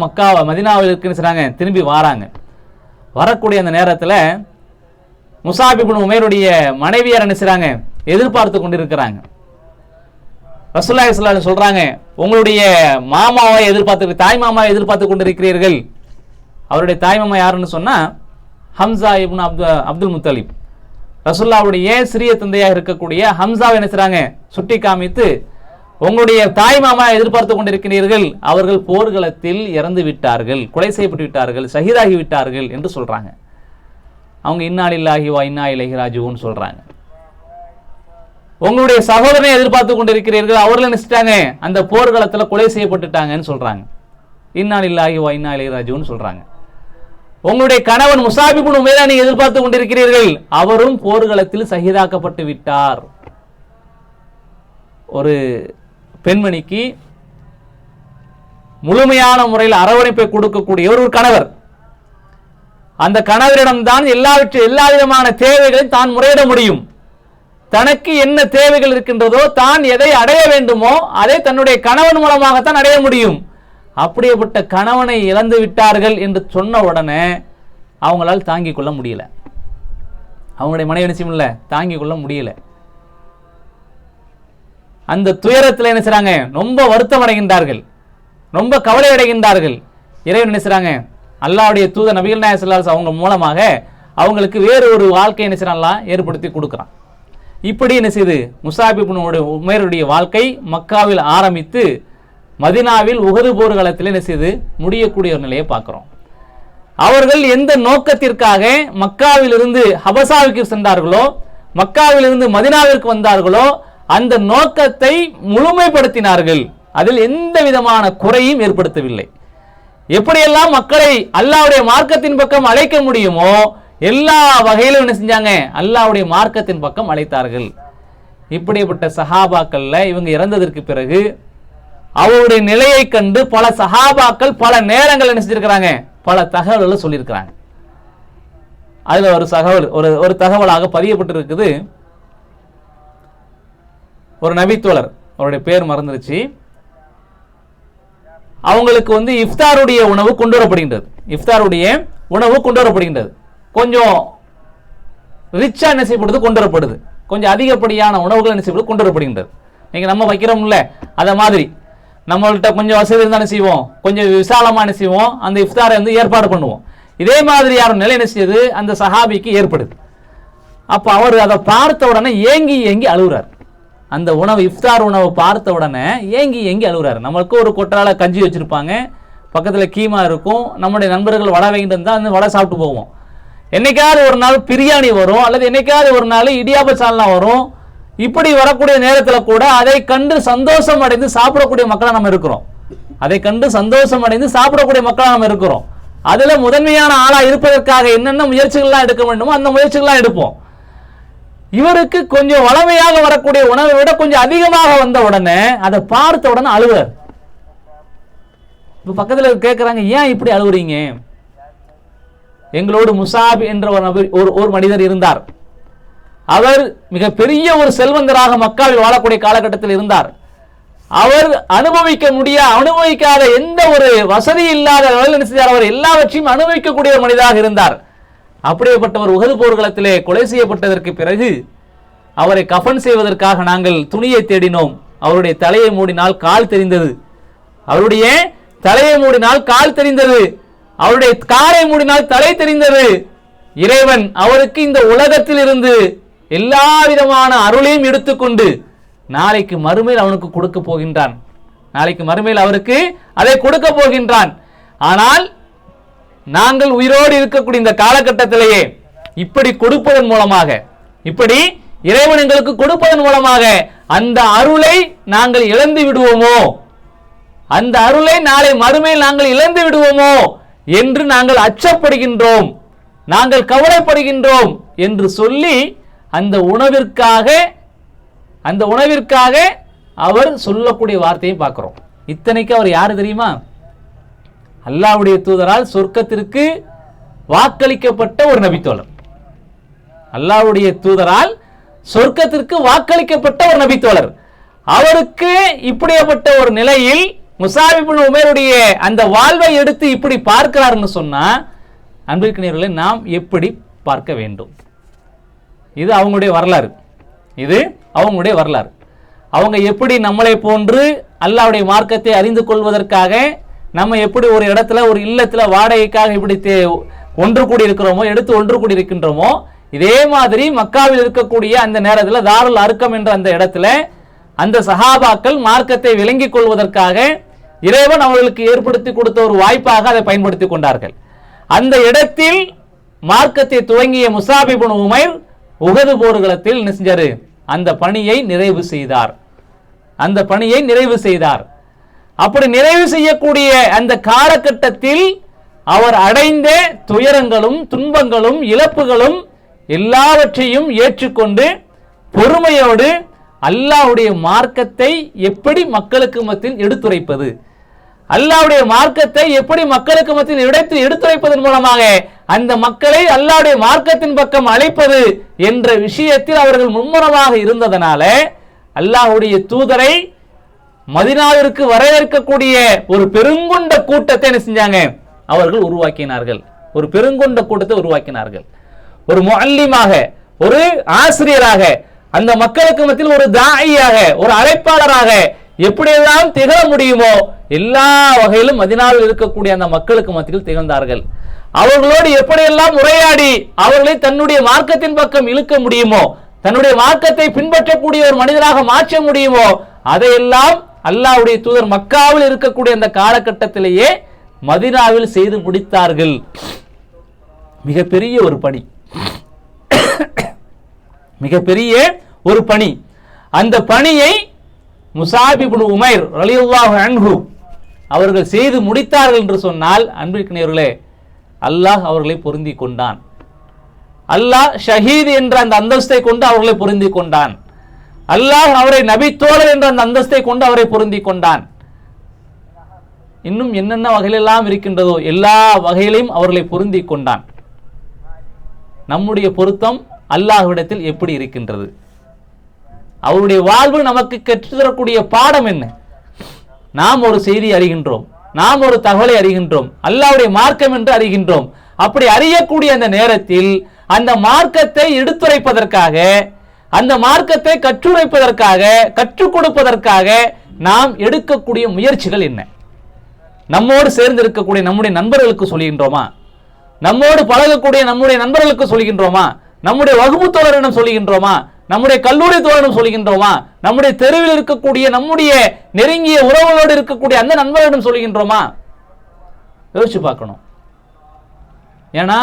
மதீனாவிற்கு திரும்பி வராங்க. வரக்கூடிய அந்த நேரத்தில் முஸாப் இப்னு உமைருடைய மனைவியார் என்ன செய்றாங்க, எதிர்பார்த்து கொண்டிருக்கிறாங்க. ரசூலுல்லாஹி ஸல்லல்லாஹு அலைஹி வஸல்லம் சொல்றாங்க, உங்களுடைய மாமாவை தாய் மாமாவை எதிர்பார்த்து கொண்டிருக்கிறீர்கள். அவருடைய தாய் மாமா யாருன்னு சொன்னா ஹம்சா இப்னு அப்துல் முத்தலிப். ரசூலுல்லாஹ்வுடைய சிறிய தந்தையாக இருக்கக்கூடிய ஹம்சாவை என்ன செய்றாங்க, சுட்டி காமித்து உங்களுடைய தாய் மாமா எதிர்பார்த்து கொண்டிருக்கிறீர்கள், அவர்கள் போர்க்களத்தில் இறந்து விட்டார்கள், கொலை செய்யப்பட்டு விட்டார்கள், ஷஹீதாகி விட்டார்கள் என்று சொல்றாங்க. அவங்க இன்னா லில்லாஹி வ இன்னா இலைஹி ராஜிஊன் சொல்றாங்க. உங்களுடைய சகோதரனை எதிர்பார்த்து கொண்டிருக்கிறீர்கள், அவர்கள் நினைச்சிட்டாங்க அந்த போர்க்களத்தில் கொலை செய்யப்பட்டுட்டாங்கன்னு சொல்றாங்க. இன்னா லில்லாஹி வ இன்னா இலைஹி ராஜிஊன் சொல்றாங்க. உங்களுடைய கணவன் முஸாப் இப்னு உமைரை நீங்க எதிர்பார்த்து கொண்டிருக்கிறீர்கள், அவரும் போர்க்களத்தில் ஷஹீதாக்கப்பட்டு விட்டார். ஒரு பெண்மணிக்கு முழுமையான முறையில் அரவணைப்பை கொடுக்கக்கூடிய ஒரு கணவர், அந்த கணவரிடம்தான் எல்லா விதமான தேவைகளையும் தான் முறையிட முடியும். தனக்கு என்ன தேவைகள் இருக்கின்றதோ, தான் எதை அடைய வேண்டுமோ அதை தன்னுடைய கணவன் மூலமாகத்தான் அடைய முடியும். அப்படியேப்பட்ட கணவனை இழந்து விட்டார்கள் என்று சொன்ன உடனே அவங்களால் தாங்கிக் கொள்ள முடியல. அவங்களுடைய மனைவி நிச்சயம் இல்லை, தாங்கிக் கொள்ள முடியல. அந்த துயரத்தில் என்ன செய்றாங்க, ரொம்ப வருத்தம் அடைகின்றார்கள், ரொம்ப கவலை அடைகின்றார்கள். இறைவன் என்ன செய்றாங்க, அல்லாஹ்வுடைய தூதர் நபிகள் நாயகம் ஸல்லல்லாஹு அலைஹி வஸல்லம் அவங்க மூலமாக அவங்களுக்கு வேறு ஒரு வாழ்க்கை என்ன செய்றான், ஏற்படுத்தி கொடுக்குறான். இப்படி என்ன செய்து முஸாப் இப்னு உமைருடைய வாழ்க்கை மக்காவில் ஆரம்பித்து மதீனாவில் உஹது போர்க்களத்தில் என்ன செய்து முடியக்கூடிய ஒரு நிலையை பார்க்கிறோம். அவர்கள் எந்த நோக்கத்திற்காக மக்காவிலிருந்து ஹபசாவுக்கு சென்றார்களோ, மக்காவிலிருந்து மதீனாவிற்கு வந்தார்களோ, அந்த நோக்கத்தை முழுமைப்படுத்தினார்கள். அதில் எந்த விதமான குறையும் ஏற்படுத்தவில்லை. எப்படியெல்லாம் மக்களை அல்லாஹ்வுடைய மார்க்கத்தின் பக்கம் அழைக்க முடியுமோ எல்லா வகையிலும் என்ன செஞ்சாங்க, அல்லாஹ்வுடைய மார்க்கத்தின் பக்கம் அழைத்தார்கள். இப்படிப்பட்ட சஹாபாக்கள்ல இவங்க இறந்ததற்கு பிறகு அவருடைய நிலையை கண்டு பல சஹாபாக்கள் பல நேரங்கள் என்ன செஞ்சிருக்கிறாங்க, பல தகவல்களை சொல்லியிருக்கிறாங்க. அதுல ஒரு தகவலாக பதியப்பட்டிருக்குது. ஒரு நபித்தோழர், அவருடைய பேர் மறந்துருச்சு, அவங்களுக்கு இஃப்தாருடைய உணவு கொண்டு வரப்படுகின்றது. கொஞ்சம் ரிச்சா என்ன செய்யப்படுது, கொண்டு வரப்படுது. கொஞ்சம் அதிகப்படியான உணவுகள் என்ன செய்யப்படுது, கொண்டு வரப்படுகின்றது. நீங்க நம்ம வைக்கிறோம்ல அத மாதிரி நம்மள்கிட்ட கொஞ்சம் வசதி இருந்தா என்ன செய்வோம், கொஞ்சம் விசாலமா என்ன செய்வோம், அந்த இஃப்தாரை ஏற்பாடு பண்ணுவோம். இதே மாதிரி யாரும் நிலை என்ன செய்யுது, அந்த சஹாபிக்கு ஏற்படுது. அப்ப அவர் அதை பார்த்த உடனே ஏங்கி அழுகுறார். அந்த உணவு, இஃப்தார் உணவை பார்த்த உடனே ஏங்கி அழுகுறாரு. நம்மளுக்கு ஒரு கொட்டால கஞ்சி வச்சிருப்பாங்க, பக்கத்துல கீமா இருக்கும், நம்முடைய நண்பர்கள் வடை வாங்கிட்டு இருந்தா அந்த வடை சாப்பிட்டு போவோம். என்னைக்காவது ஒரு நாள் பிரியாணி வரும், அல்லது என்னைக்காவது ஒரு நாள் இடியாப்ப சால்னா வரும். இப்படி வரக்கூடிய நேரத்தில் கூட அதை கண்டு சந்தோஷம் அடைந்து சாப்பிடக்கூடிய மக்களா நம்ம இருக்கிறோம். அதுல முதன்மையான ஆளா இருப்பதற்காக என்னென்ன முயற்சிகள்லாம் எடுக்க வேண்டுமோ அந்த முயற்சிகள்லாம் எடுப்போம். இவருக்கு கொஞ்சம் வளமையாக வரக்கூடிய உணவை விட கொஞ்சம் அதிகமாக வந்த உடனே அதை பார்த்த உடனே அழுவார். இப்ப பக்கத்துல கேட்கிறாங்க, ஏன் இப்படி அழுவுறீங்க? எங்களோடு முஸாப் என்ற ஒரு மனிதர் இருந்தார். அவர் மிகப்பெரிய ஒரு செல்வந்தராக மக்காவில் வாழக்கூடிய காலகட்டத்தில் இருந்தார். அவர் அனுபவிக்காத எந்த ஒரு வசதி இல்லாத அவர் எல்லாவற்றையும் அனுபவிக்கக்கூடிய ஒரு மனிதராக இருந்தார். அப்படியேப்பட்டவர் உஹது போர்க்களத்திலே கொலை செய்யப்பட்டதற்கு பிறகு அவரை கஃன் செய்வதற்காக நாங்கள் துணியை தேடினோம். அவருடைய தலையை மூடினால் கால் தெரிந்தது, அவருடைய காலை மூடினால் தலை தெரிந்தது. இறைவன் அவருக்கு இந்த உலகத்தில் இருந்து எல்லா விதமான அருளையும் எடுத்துக்கொண்டு நாளைக்கு மறுமையில் அவனுக்கு கொடுக்க போகின்றான். அவருக்கு அதை கொடுக்க போகின்றான். ஆனால் நாங்கள் உயிரோடு இருக்கக்கூடிய இந்த காலகட்டத்திலேயே இப்படி கொடுப்பதன் மூலமாக, இப்படி இறைவன் எங்களுக்கு கொடுப்பதன் மூலமாக அந்த அருளை நாங்கள் இழந்து விடுவோமோ, அந்த அருளை நாளை மறுமையில் நாங்கள் இழந்து விடுவோமோ என்று நாங்கள் அச்சப்படுகின்றோம், நாங்கள் கவலைப்படுகின்றோம் என்று சொல்லி அந்த உணவிற்காக அவர் சொல்லக்கூடிய வார்த்தையை பார்க்கிறோம். இத்தனைக்கு அவர் யாரு தெரியுமா? அல்லாஹ்வுடைய தூதரால் சொர்க்கத்திற்கு வாக்களிக்கப்பட்ட ஒரு நபித்தோழர். அல்லாஹ்வுடைய தூதரால் சொர்க்கத்திற்கு வாக்களிக்கப்பட்ட ஒரு நபித்தோழர். அவருக்கு இப்படிப்பட்ட ஒரு நிலையில் முஸாப் இப்னு உமைருடைய அந்த வாழ்வை எடுத்து இப்படி பார்க்கிறார்னு சொன்னா, அன்பிற்கினியர்களே, நாம் எப்படி பார்க்க வேண்டும்? இது அவங்களுடைய வரலாறு. அவங்க எப்படி நம்மளை போன்று அல்லாஹ்வுடைய மார்க்கத்தை அறிந்து கொள்வதற்காக நம்ம எப்படி ஒரு இடத்துல ஒரு இல்லத்துல வாடகைக்காக இப்படி ஒன்று கூடி இருக்கிறோமோ, எடுத்து ஒன்று கூடி இருக்கின்றோமோ, இதே மாதிரி மக்காவில் இருக்கக்கூடிய அந்த நேரத்தில் தாருல் அர்கம் என்ற அந்த இடத்துல அந்த சஹாபாக்கள் மார்க்கத்தை விளங்கிக் கொள்வதற்காக இறைவன் அவர்களுக்கு ஏற்படுத்தி கொடுத்த ஒரு வாய்ப்பாக அதை பயன்படுத்தி கொண்டார்கள். அந்த இடத்தில் மார்க்கத்தை துவங்கிய முஸாப் இப்னு உமைர் உஹது போர்க்களத்தில் செஞ்சாரு, அந்த பணியை நிறைவு செய்தார். அப்படி நிறைவு செய்யக்கூடிய அந்த காலகட்டத்தில் அவர் அடைந்த துயரங்களும் துன்பங்களும் இழப்புகளும் எல்லாவற்றையும் ஏற்றுக்கொண்டு பொறுமையோடு அல்லாஹ்வுடைய மார்க்கத்தை எப்படி மக்களுக்கு மத்தியில் எடுத்துரைப்பது, அல்லாஹ்வுடைய மார்க்கத்தை எப்படி மக்களுக்கு மத்தியில் எடுத்துரைப்பதன் மூலமாக அந்த மக்களை அல்லாஹ்வுடைய மார்க்கத்தின் பக்கம் அழைப்பது என்ற விஷயத்தில் அவர்கள் மும்முரமாக இருந்ததனால அல்லாஹ்வுடைய தூதரை மதீனாவிற்கு வரவேற்கக்கூடிய ஒரு பெருங்கொண்ட கூட்டத்தை என்ன செஞ்சாங்க? அவர்கள் உருவாக்கினார்கள். ஒரு பெருங்கொண்ட கூட்டத்தை உருவாக்கினார்கள். ஒரு முஅல்லிமாக, ஒரு ஆசிரியராக, அந்த மக்களுக்கு மத்தியில் ஒரு தாயியாக, ஒரு அழைப்பாளராக எப்படியெல்லாம் திகழ முடியுமோ எல்லா வகையிலும் மதீனாவில் இருக்கக்கூடிய அந்த மக்களுக்கு மத்தியில் திகழ்ந்தார்கள். அவர்களோடு எப்படியெல்லாம் உரையாடி அவர்களை தன்னுடைய மார்க்கத்தின் பக்கம் இழுக்க முடியுமோ, தன்னுடைய மார்க்கத்தை பின்பற்றக்கூடிய ஒரு மனிதராக மாற்ற முடியுமோ, அதையெல்லாம் அல்லாஹ்வுடைய தூதர் மக்காவில் இருக்கக்கூடிய அந்த காலகட்டத்திலேயே மதீனாவில் செய்து முடித்தார்கள். மிகப்பெரிய ஒரு பணி. அந்த பணியை முஸாப் இப்னு உமைர் ரலியல்லாஹு அன்ஹு அவர்கள் செய்து முடித்தார்கள் என்று சொன்னால், அன்பிற்கினியர்களே, அல்லாஹ் அவர்களை பொருந்தி கொண்டான். அல்லாஹ் ஷஹீத் என்ற அந்த அந்தஸ்தை கொண்டு அவர்களை பொருந்தி கொண்டான். அல்லாஹ் அவரை நபி தோழர் என்ற அந்த அந்தஸ்தை கொண்டு அவரை பொருந்தி கொண்டான். இன்னும் என்னென்ன வகையிலெல்லாம் இருக்கின்றதோ எல்லா வகையிலையும் அவர்களை பொருந்தி கொண்டான். நம்முடைய பொருத்தம் அல்லாஹ்விடத்தில் எப்படி இருக்கின்றது? அவருடைய வாழ்வு நமக்கு கற்றுத்தரக்கூடிய பாடம் என்ன? நாம் ஒரு செய்தி அறிகின்றோம், நாம் ஒரு தகவலை அறிகின்றோம், அல்லாஹ்வுடைய மார்க்கம் என்று அறிகின்றோம். அப்படி அறியக்கூடிய அந்த நேரத்தில் அந்த மார்க்கத்தை எடுத்துரைப்பதற்காக, அந்த மார்க்கத்தை கற்றுரைப்பதற்காக, கற்றுக் கொடுப்பதற்காக நாம் எடுக்கக்கூடிய முயற்சிகள் என்ன? நம்மோடு சேர்ந்து இருக்கக்கூடிய நம்முடைய நண்பர்களுக்கு சொல்கின்றோமா? நம்மோடு பழகக்கூடிய நம்முடைய நண்பர்களுக்கு சொல்கின்றோமா? நம்முடைய வகுப்பு தோழரிடம் சொல்கின்றோமா? நம்முடைய கல்லூரி தோழரிடம் சொல்கின்றோமா? நம்முடைய தெருவில் இருக்கக்கூடிய நம்முடைய நெருங்கிய உறவுகளோடு இருக்கக்கூடிய அந்த நண்பர்களிடம் சொல்கின்றோமா? யோசிச்சு பார்க்கணும். ஏன்னா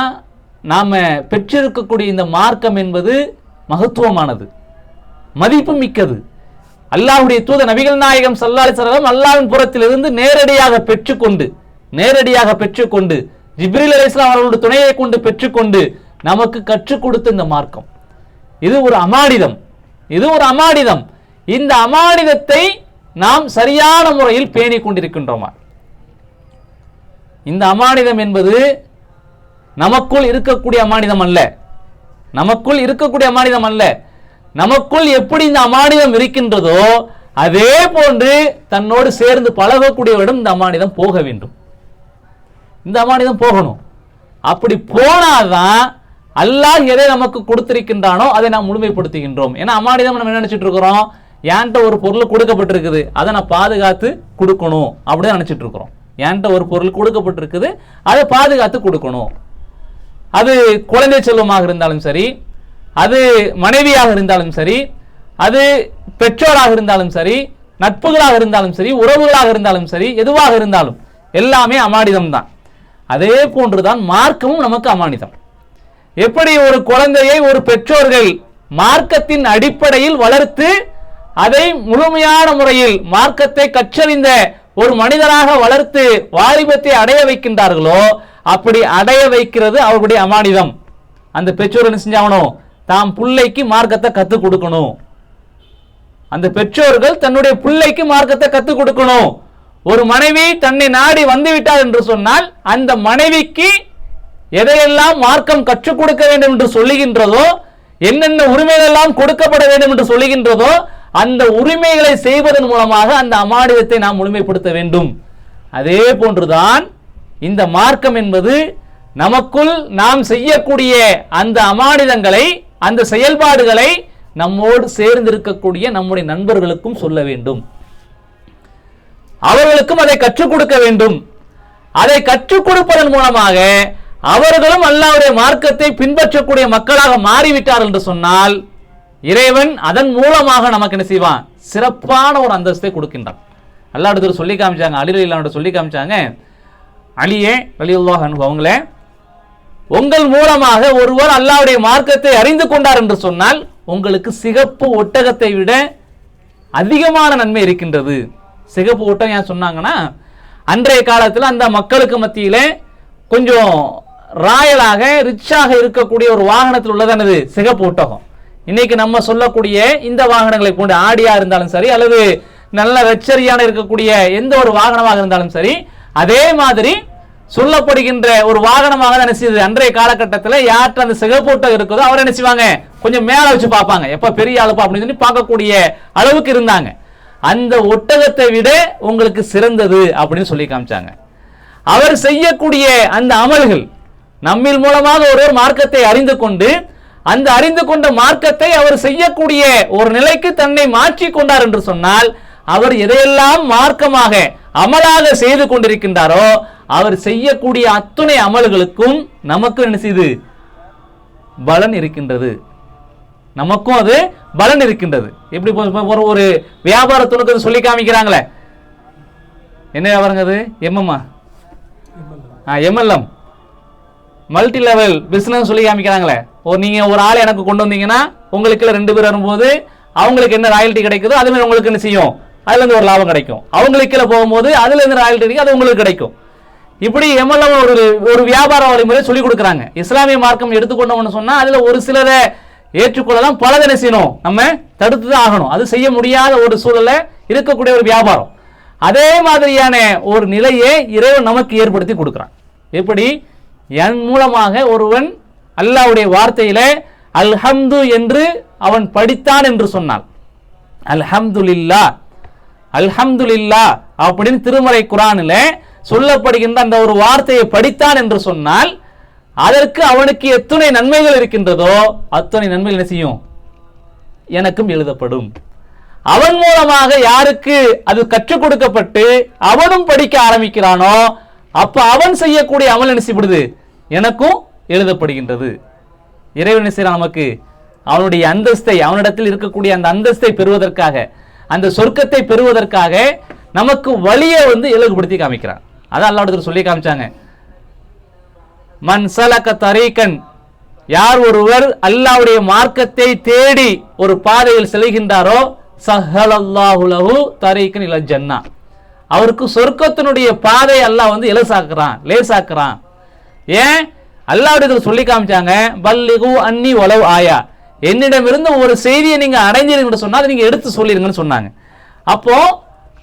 நாம பெற்றிருக்கக்கூடிய இந்த மார்க்கம் என்பது மகத்துவமானது, மதிப்பு மிக்கது. அல்லாஹ்வுடைய தூதர் நபிகள் நாயகம் ஸல்லல்லாஹு அலைஹி வஸல்லம் அல்லாஹ்வின் புறத்திலிருந்து நேரடியாக பெற்றுக்கொண்டு ஜிப்ரீல் அலைஹிஸ்ஸலாம் அவர்களுடைய துணையை கொண்டு பெற்றுக்கொண்டு நமக்கு கற்றுக் கொடுத்த இந்த மார்க்கம் இது ஒரு அமானிதம். இந்த அமானிதத்தை நாம் சரியான முறையில் பேணிக் கொண்டிருக்கின்றோமா? இந்த அமானிதம் என்பது நமக்குள் இருக்கக்கூடிய அமானிதம் அல்ல. நமக்குள் எப்படி இந்த அமானிதம் இருக்கின்றதோ அதே போன்று தன்னோடு சேர்ந்து பழகக்கூடியவரிடம் இந்த அமானிதம் போக வேண்டும். இந்த அமானிதம் போகணும். அப்படி போனாதான் அல்லாஹ் எதை நமக்கு கொடுத்திருக்கின்றானோ அதை நாம் முழுமைப்படுத்துகின்றோம். ஏன்னா அமானிதம் நம்ம என்ன நினைச்சிட்டு இருக்கிறோம்? என்கிட்ட ஒரு பொருள் கொடுக்கப்பட்டிருக்குது, அதை நான் பாதுகாத்து கொடுக்கணும் அப்படின்னு நினைச்சிட்டு இருக்கிறோம். என்கிட்ட ஒரு பொருள் கொடுக்கப்பட்டிருக்குது, அதை பாதுகாத்து கொடுக்கணும். அது குழந்தை செல்வமாக இருந்தாலும் சரி, அது மனைவியாக இருந்தாலும் சரி, அது பெற்றோராக இருந்தாலும் சரி, நட்புகளாக இருந்தாலும் சரி, உறவுகளாக இருந்தாலும் சரி, எதுவாக இருந்தாலும் எல்லாமே அமானிதம் தான். அதே போன்றுதான் மார்க்கமும் நமக்கு அமானிதம். எப்படி ஒரு குழந்தையை ஒரு பெற்றோர்கள் மார்க்கத்தின் அடிப்படையில் வளர்த்து அதை முழுமையான முறையில் மார்க்கத்தை கற்றறிந்த ஒரு மனிதராக வளர்த்து வாலிபத்தை அடைய வைக்கின்றார்களோ அப்படி அடைய வைக்கிறது அவர்களுடைய அமானிதம். அந்த பெற்றோர் என்ன செஞ்சாகணும், தாம் பிள்ளைக்கு மார்க்கத்தை கற்றுக் கொடுக்கணும். அந்த பெற்றோர்கள் தன்னுடைய பிள்ளைக்கு மார்க்கத்தை கற்றுக் கொடுக்கணும். ஒரு மனைவி தன்னை நாடி வந்துவிட்டார் என்று சொன்னால் அந்த மனைவிக்கு எதையெல்லாம் மார்க்கம் கற்றுக் கொடுக்க வேண்டும் என்று சொல்லுகின்றதோ, என்னென்ன உரிமைகள் எல்லாம் கொடுக்கப்பட வேண்டும் என்று சொல்லுகின்றதோ அந்த உரிமைகளை செய்வதன் மூலமாக அந்த அமானிதத்தை நாம் முழுமைப்படுத்த வேண்டும். அதே போன்றுதான் இந்த மார்க்கம் என்பது நமக்குள் நாம் செய்யக்கூடிய அந்த அமானிதங்களை, அந்த செயல்பாடுகளை நம்மோடு சேர்ந்திருக்கக்கூடிய நம்முடைய நண்பர்களுக்கும் சொல்ல வேண்டும். அவர்களுக்கும் அதை கற்றுக் கொடுக்க வேண்டும். அதை கற்றுக் கொடுப்பதன் மூலமாக அவர்களும் அல்லாஹ்வுடைய மார்க்கத்தை பின்பற்றக்கூடிய மக்களாக மாறிவிட்டார்கள் என்று சொன்னால் இறைவன் அதன் மூலமாக நமக்கு என்ன செய்வான், சிறப்பான ஒரு அந்தஸ்தை கொடுக்கின்றான். அல்லாஹ் சொல்லி காமிச்சாங்க, அலி ரலியல்லாஹு சொல்லி காமிச்சாங்க, அலியே ரலியல்லாஹு அன்ஹு அவங்களே, உங்கள் மூலமாக ஒருவர் அல்லாஹ்வுடைய மார்க்கத்தை அறிந்து கொண்டார் என்று சொன்னால் உங்களுக்கு சிகப்பு ஒட்டகத்தை விட அதிகமான நன்மை இருக்கின்றது. சிகப்பு ஒட்டகம் ஏன் சொன்னாங்கன்னா, அன்றைய காலத்தில் அந்த மக்களுக்கு மத்தியிலே கொஞ்சம் ராயலாக ரிச்சாக இருக்கக்கூடிய ஒரு வாகனத்தில் உள்ளதானது சிகப்பு ஒட்டகம். இன்னைக்கு நம்ம சொல்லக்கூடிய இந்த வாகனங்களை போன்ற ஆடியா இருந்தாலும் சரி, அல்லது நல்ல லக்ஸரியான இருக்கக்கூடிய எந்த ஒரு வாகனமாக இருந்தாலும் சரி, அதே மாதிரி சொல்லப்படுகின்ற ஒரு வாகனமாக தான் நினைச்சது. அன்றைய காலகட்டத்தில் யார்கிட்ட அந்த சிகப்பு ஒட்டகம் இருக்குதோ அவர் என்ன செய்வாங்க, கொஞ்சம் மேல வச்சு பார்ப்பாங்க, எப்ப பெரிய அழுப்பா அப்படின்னு சொல்லி பார்க்கக்கூடிய அளவுக்கு இருந்தாங்க. அந்த ஒட்டகத்தை விட உங்களுக்கு சிறந்தது அப்படின்னு சொல்லி காமிச்சாங்க. அவர் செய்யக்கூடிய அந்த அமல்கள் நம்மில் மூலமாக ஒரு மார்க்கத்தை அறிந்து கொண்டு அந்த அறிந்து கொண்ட மார்க்கத்தை அவர் செய்யக்கூடிய ஒரு நிலைக்கு தன்னை மாற்றி கொண்டார் என்று சொன்னால் அவர் எதையெல்லாம் மார்க்கமாக அமலாக செய்து கொண்டிருக்கின்றாரோ அவர் செய்யக்கூடிய அத்துணை அமல்களுக்கும் நமக்கு என்ன செய்து பலன் இருக்கின்றது, நமக்கும் அது பலன் இருக்கின்றது. எப்படி ஒரு வியாபாரத்துக்கு சொல்லி காமிக்கிறாங்களே, என்ன வியாபாரங்க அது, எம்எல்எம் மல்டி லெவல் பிசினஸ் சொல்லி காமிக்கிறாங்களே. நீங்க ஒரு ஆளை எனக்கு கொண்டு வந்தீங்கன்னா உங்களுக்கு 2 பேர் வரும்போது அவங்களுக்கு என்ன ராயல்டி கிடைக்குதோ அது மாதிரி உங்களுக்கு என்ன செய்யும், அதுல இருந்து ஒரு லாபம் கிடைக்கும். அவங்களுக்கு போகும்போது அதுல இருந்து ராயல்டி கிடைக்கும், அது உங்களுக்கு கிடைக்கும். இப்படி எம்எல்எம் ஒரு வியாபார வழிமுறை சொல்லி கொடுக்குறாங்க. இஸ்லாமிய மார்க்கம் எடுத்துக்கொண்டோம்னு சொன்னா அதுல ஒரு சிலரை ஏற்றுக்கொள்ளலாம், பலதை என்ன செய்யணும், நம்ம தடுத்து தான் ஆகணும். அது செய்ய முடியாத ஒரு சூழல இருக்கக்கூடிய ஒரு வியாபாரம். அதே மாதிரியான ஒரு நிலையை இறைவன் நமக்கு ஏற்படுத்தி கொடுக்கிறான். எப்படி, என் மூலமாக ஒருவன் அல்லாஹ்வுடைய வார்த்தையில அல்ஹம்து என்று அவன் படித்தான் என்று சொன்னான், அல்ஹம்துலில்லாஹ் அல்ஹம்துலில்லாஹ் அப்படின்னு திருமறை குர்ஆனில சொல்லப்படுகின்ற அந்த ஒரு வார்த்தையை படித்தான் என்று சொன்னால் அதற்கு அவனுக்கு எத்தனை நன்மைகள் இருக்கின்றதோ அத்தனை நன்மைகள் என்ன செய்யும், எனக்கும் எழுதப்படும். அவன் மூலமாக யாருக்கு அது கற்றுக் கொடுக்கப்பட்டு அவனும் படிக்க ஆரம்பிக்கிறானோ அப்ப அவன் செய்யக்கூடிய அமல் என்ன செய்யப்படுது, எனக்கும் எழுதப்படுகின்றது. இறைவன் செய்யறான் நமக்கு அவனுடைய அந்தஸ்தை, அவனிடத்தில் இருக்கக்கூடிய அந்த அந்தஸ்தை பெறுவதற்காக, அந்த சொர்க்கத்தை பெறுவதற்காக நமக்கு வழியை இலகுபடுத்தி காமிக்கிறான். அதான் அல்லாஹ் சொல்லி காமிச்சாங்க, மன் சலக தரீகன், யார் ஒருவர் அல்லாஹ்வுடைய மார்க்கத்தை தேடி ஒரு பாதையில் செல்கின்றாரோ சஹலல்லாஹு லஹு தரீகன் இலல் ஜன்னah, அவருக்கு சொர்க்கத்தினுடைய பாதை அல்லாஹ் இலசாக்குறான், லேசாக்குறான். ஏன், அல்லாஹ்வுடைய சொல்லி காமிச்சாங்க, பல்லிகு அன்னி வலவ் ஆயா, என்னிடமிருந்து ஒரு செய்தியை நீங்க அடைஞ்சீங்கன்னு சொன்னா அதை நீங்க எடுத்து சொல்லிருங்கன்னு சொன்னாங்க. அப்போ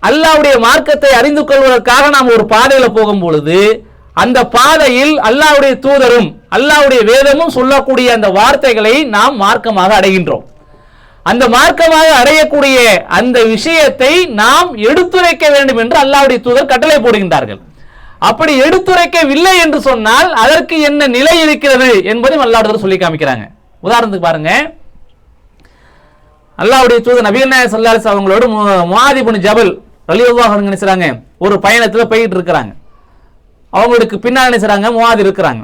அல்லாஹ்வுடைய மார்க்கத்தை அறிந்து கொள்வதற்காக நாம் ஒரு பாதையில போகும் பொழுது அந்த பாதையில் அல்லாஹ்வுடைய தூதரும் அல்லாஹ்வுடைய வேதமும் சொல்லக்கூடிய அந்த வார்த்தைகளை நாம் மார்க்கமாக அடைகின்றோம். அந்த மார்க்கமாக அடையக்கூடிய அந்த விஷயத்தை நாம் எடுத்துரைக்க வேண்டும் என்று அல்லாஹ்வுடைய தூதர் கட்டளை போடுகின்றார்கள். அப்படி எடுத்துரைக்கவில்லை என்று சொன்னால் அதற்கு என்ன நிலை இருக்கிறது என்பதையும் அல்லாஹ் சொல்லி காமிக்கிறாங்க. உதாரணத்துக்கு பாருங்க, அல்லாஹ்வுடைய தூதர் நபிகள் நாயகம் ஸல்லல்லாஹு அலைஹி வஸல்லம் அவங்களோட முஆத் இப்னு ஜபல் ரலியல்லாஹு அன்ஹு நினைச்சாங்க ஒரு பயணத்துல போயிட்டு இருக்கிறாங்க. அவங்களுக்கு பின்னாடி நினைச்சாங்க முஆத் இருக்கிறாங்க.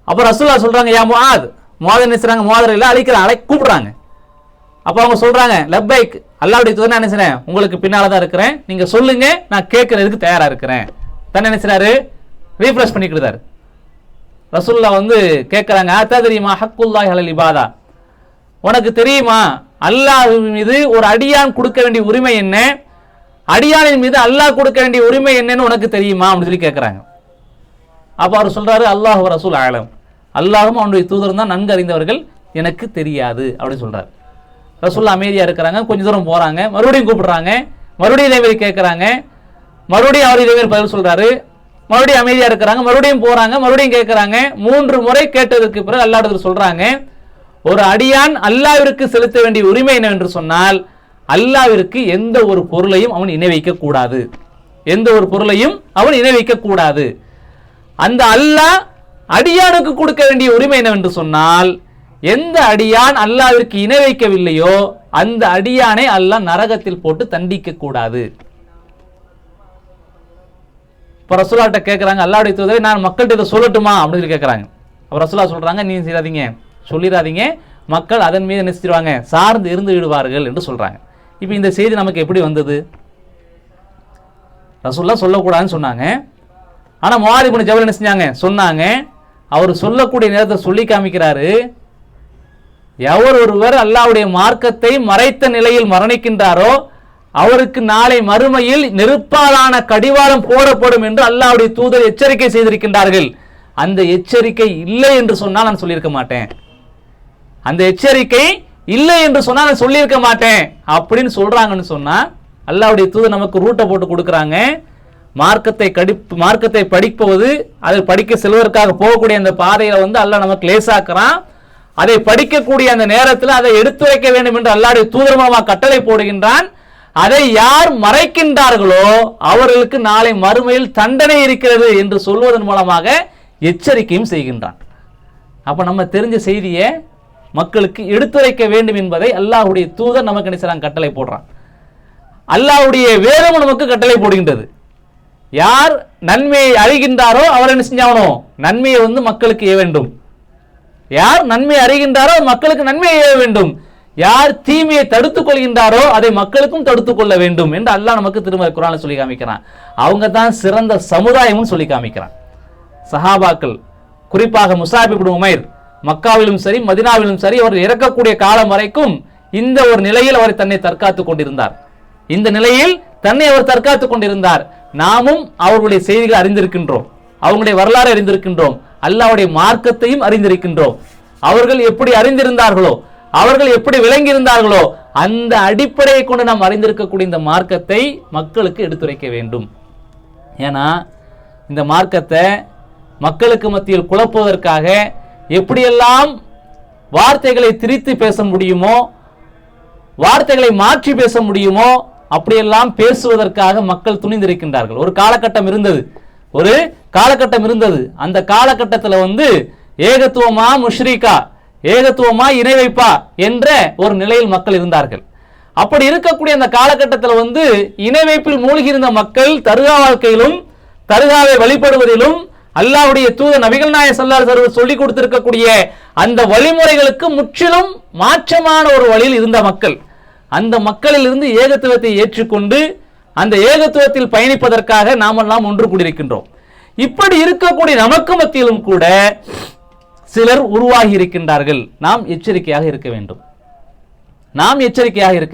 அப்ப ரசூலுல்லாஹ் சொல்றாங்க, யா முஆத், முஆத் நினைச்சாங்க, முஆத் இல்ல அழைக்கிறாங்க, கூப்பிடுறாங்க. அப்ப அவங்க சொல்றாங்க, லப்பைக், அல்லாஹ்வுடைய தூதர் நினைச்சேன் உங்களுக்கு பின்னால தான் இருக்கிறேன், நீங்க சொல்லுங்க, நான் கேட்கறதுக்கு தயாரா இருக்கிறேன். தன்னை நினைச்சாரு ரீஃப்ரெஷ் பண்ணிக்கிறாரு. ரசூலுல்லாஹ் கேட்கறாங்க, அத்தா தெரியுமா ஹக்குல்லாஹி அலல் இபாதா, உனக்கு தெரியுமா அல்லாஹ் மீது ஒரு அடியான் கொடுக்க வேண்டிய உரிமை என்ன, அடியானின் மீது அல்லாஹ் கொடுக்க வேண்டிய உரிமை என்னன்னு உனக்கு தெரியுமா அப்படின்னு சொல்லி கேட்கிறாங்க. அப்ப அவர் சொல்றாரு, அல்லாஹ் ரசூல் ஆலம், அல்லாஹும் அவனுடைய தூதரும் தான் நன்கு அறிந்தவர்கள், எனக்கு தெரியாது அப்படின்னு சொல்றாரு. ரசூல் அமைதியா இருக்கிறாங்க. கொஞ்ச தூரம் போறாங்க, மறுபடியும் கூப்பிடுறாங்க, மறுபடியும் இதே மாதிரி கேட்கிறாங்க, மறுபடியும் அவர் இதே மாதிரி பதில் சொல்றாரு, மறுபடியும் அமைதியா இருக்கிறாங்க, மறுபடியும் போறாங்க, மறுபடியும் கேட்கிறாங்க. 3 முறை கேட்டதற்கு பிறகு அல்லாஹ் சொல்றாங்க, ஒரு அடியான் அல்லாஹ்விற்கு செலுத்த வேண்டிய உரிமை என்னவென்று சொன்னால், அல்லாஹ்விற்கு எந்த ஒரு பொருளையும் அவன் இணை வைக்க கூடாது, எந்த ஒரு பொருளையும் அவன் இணை வைக்க கூடாது. அந்த அல்லாஹ் அடியானுக்கு கொடுக்க வேண்டிய உரிமை என்னவென்று சொன்னால், எந்த அடியான் அல்லாஹ்விற்கு இணை வைக்கவில்லையோ அந்த அடியானை அல்லாஹ் நரகத்தில் போட்டு தண்டிக்க கூடாது. இப்ப ரசூலாட்ட கேட்கிறாங்க, அல்லாஹ்வுடைய தூதரை நான் மக்கள்கிட்ட இதை சொல்லட்டுமா அப்படின்னு கேட்கிறாங்க. அப்ப ரசூலா சொல்றாங்க, நீ செய்யாதீங்க, சொல்லிடாதீங்க, மக்கள் அதன் மீது நினைச்சிருவாங்க, சார்ந்து இருந்து விடுவார்கள் என்று சொல்றாங்க. இப்ப இந்த செய்தி நமக்கு எப்படி வந்தது? ரசூலுல்லாஹ் சொல்லக்கூடாதுன்னு சொன்னாங்க. ஆனா முஆத் இப்னு ஜபல் என்ன செஞ்சாங்க, சொன்னாங்க. அவர் சொல்லக்கூடிய நேரத்தை சொல்லி காமிக்கிறாரு, எவர் ஒருவர் அல்லாஹ்வுடைய மார்க்கத்தை மறைத்த நிலையில் மரணிக்கின்றாரோ அவருக்கு நாளை மறுமையில் நெருப்பாலான கடிவாளம் போடப்படும் என்று அல்லாஹ்வுடைய தூதர் எச்சரிக்கை செய்திருக்கின்றார்கள். அந்த எச்சரிக்கை இல்லை என்று சொன்னால் நான் சொல்லியிருக்க மாட்டேன், அந்த எச்சரிக்கை இல்லை என்று சொன்னால் நான் சொல்லியிருக்க மாட்டேன் அப்படின்னு சொல்றாங்கன்னு சொன்னா, அல்லாஹ்வுடைய தூதர் நமக்கு ரூட்டை போட்டு கொடுக்குறாங்க. மார்க்கத்தை படிப்பது, அதை படிக்க செல்வதற்காக போகக்கூடிய அந்த பாதையில அல்லாஹ் நமக்கு லேசாக்குறான். அதை படிக்கக்கூடிய அந்த நேரத்தில் அதை எடுத்துரைக்க வேண்டும் என்று அல்லாஹ்வுடைய தூதர் மூலமாக கட்டளை போடுகின்றான். அதை யார் மறைக்கின்றார்களோ அவர்களுக்கு நாளை மறுமையில் தண்டனை இருக்கிறது என்று சொல்வதன் மூலமாக எச்சரிக்கையும் செய்கின்றான். அப்ப நம்ம தெரிஞ்ச செய்தியை மக்களுக்கு எடுத்துரைக்க வேண்டும் என்பதை அல்லாஹ்வுடைய தூதர் நமக்கு என்ன செய்றாங்க, கட்டளை போடுறான். அல்லாஹ்வுடைய வேதம் நமக்கு கட்டளை போடுகின்றது. யார் நன்மையை அறிகின்றாரோ அவர் என்ன செஞ்சாகணும், நன்மையை மக்களுக்கு ஏவ வேண்டும். யார் நன்மையை அறிகின்றாரோ மக்களுக்கு நன்மையை ஏவ வேண்டும். யார் தீமையை தடுத்துக் கொள்கின்றாரோ அதை மக்களுக்கும் தடுத்துக் கொள்ள வேண்டும் என்று அல்லாஹ் நமக்கு திருமறை குர்ஆன்ல சொல்லி காமிக்கிறான். அவங்க தான் சிறந்த சமுதாயம்னு சொல்லி காமிக்கிறான். சஹாபாக்கள், குறிப்பாக முஸாப் இப்னு உமைர், மக்காவிலும் சரி மதீனாவிலும் சரி அவர் இறக்கக்கூடிய காலம் வரைக்கும் இந்த ஒரு நிலையில் அவர் தன்னை தற்காத்துக் கொண்டிருந்தார். இந்த நிலையில் தன்னை அவர் தற்காத்துக் கொண்டிருந்தார். நாமும் அவர்களுடைய செய்திகளை அறிந்திருக்கின்றோம், அவங்களுடைய வரலாறு அறிந்திருக்கின்றோம், அல்லாஹ்வுடைய மார்க்கத்தையும் அறிந்திருக்கின்றோம். அவர்கள் எப்படி அறிந்திருந்தார்களோ, அவர்கள் எப்படி விளங்கி இருந்தார்களோ அந்த அடிப்படையை கொண்டு நாம் அறிந்திருக்கக்கூடிய இந்த மார்க்கத்தை மக்களுக்கு எடுத்துரைக்க வேண்டும். ஏன்னா இந்த மார்க்கத்தை மக்களுக்கு மத்தியில் குழப்புவதற்காக எப்படியெல்லாம் வார்த்தைகளை திரித்து பேச முடியுமோ, வார்த்தைகளை மாற்றி பேச முடியுமோ அப்படியெல்லாம் பேசுவதற்காக மக்கள் துணிந்திருக்கின்றார்கள். ஒரு காலகட்டம் இருந்தது. அந்த காலகட்டத்தில் ஏகத்துவமா முஷ்ரிகா, ஏகத்துவமா இணை வைப்பா என்ற ஒரு நிலையில் மக்கள் இருந்தார்கள். அப்படி இருக்கக்கூடிய அந்த காலகட்டத்தில் இணை வைப்பில் மூழ்கி இருந்த மக்கள் தர்கா வாழ்க்கையிலும் தர்காவை வழிபடுவதிலும் அல்லாஹ்வுடைய தூதர் நபிகள் நாயகம் ஸல்லல்லாஹு அலைஹி வஸல்லம் சொல்லிக் கொடுத்திருக்கக்கூடிய அந்த வழிமுறைகளுக்கு முற்றிலும் மாற்றமான ஒரு வழியில் இருந்த மக்கள், அந்த மக்களில் இருந்து ஏகத்துவத்தை ஏற்றுக்கொண்டு அந்த ஏகத்துவத்தில் பயணிப்பதற்காக நாமெல்லாம் ஒன்று கூடியிருக்கின்றோம். இப்படி இருக்கக்கூடிய நமக்கு மத்தியிலும் கூட சிலர் உருவாகி இருக்கின்றார்கள். நாம் எச்சரிக்கையாக இருக்க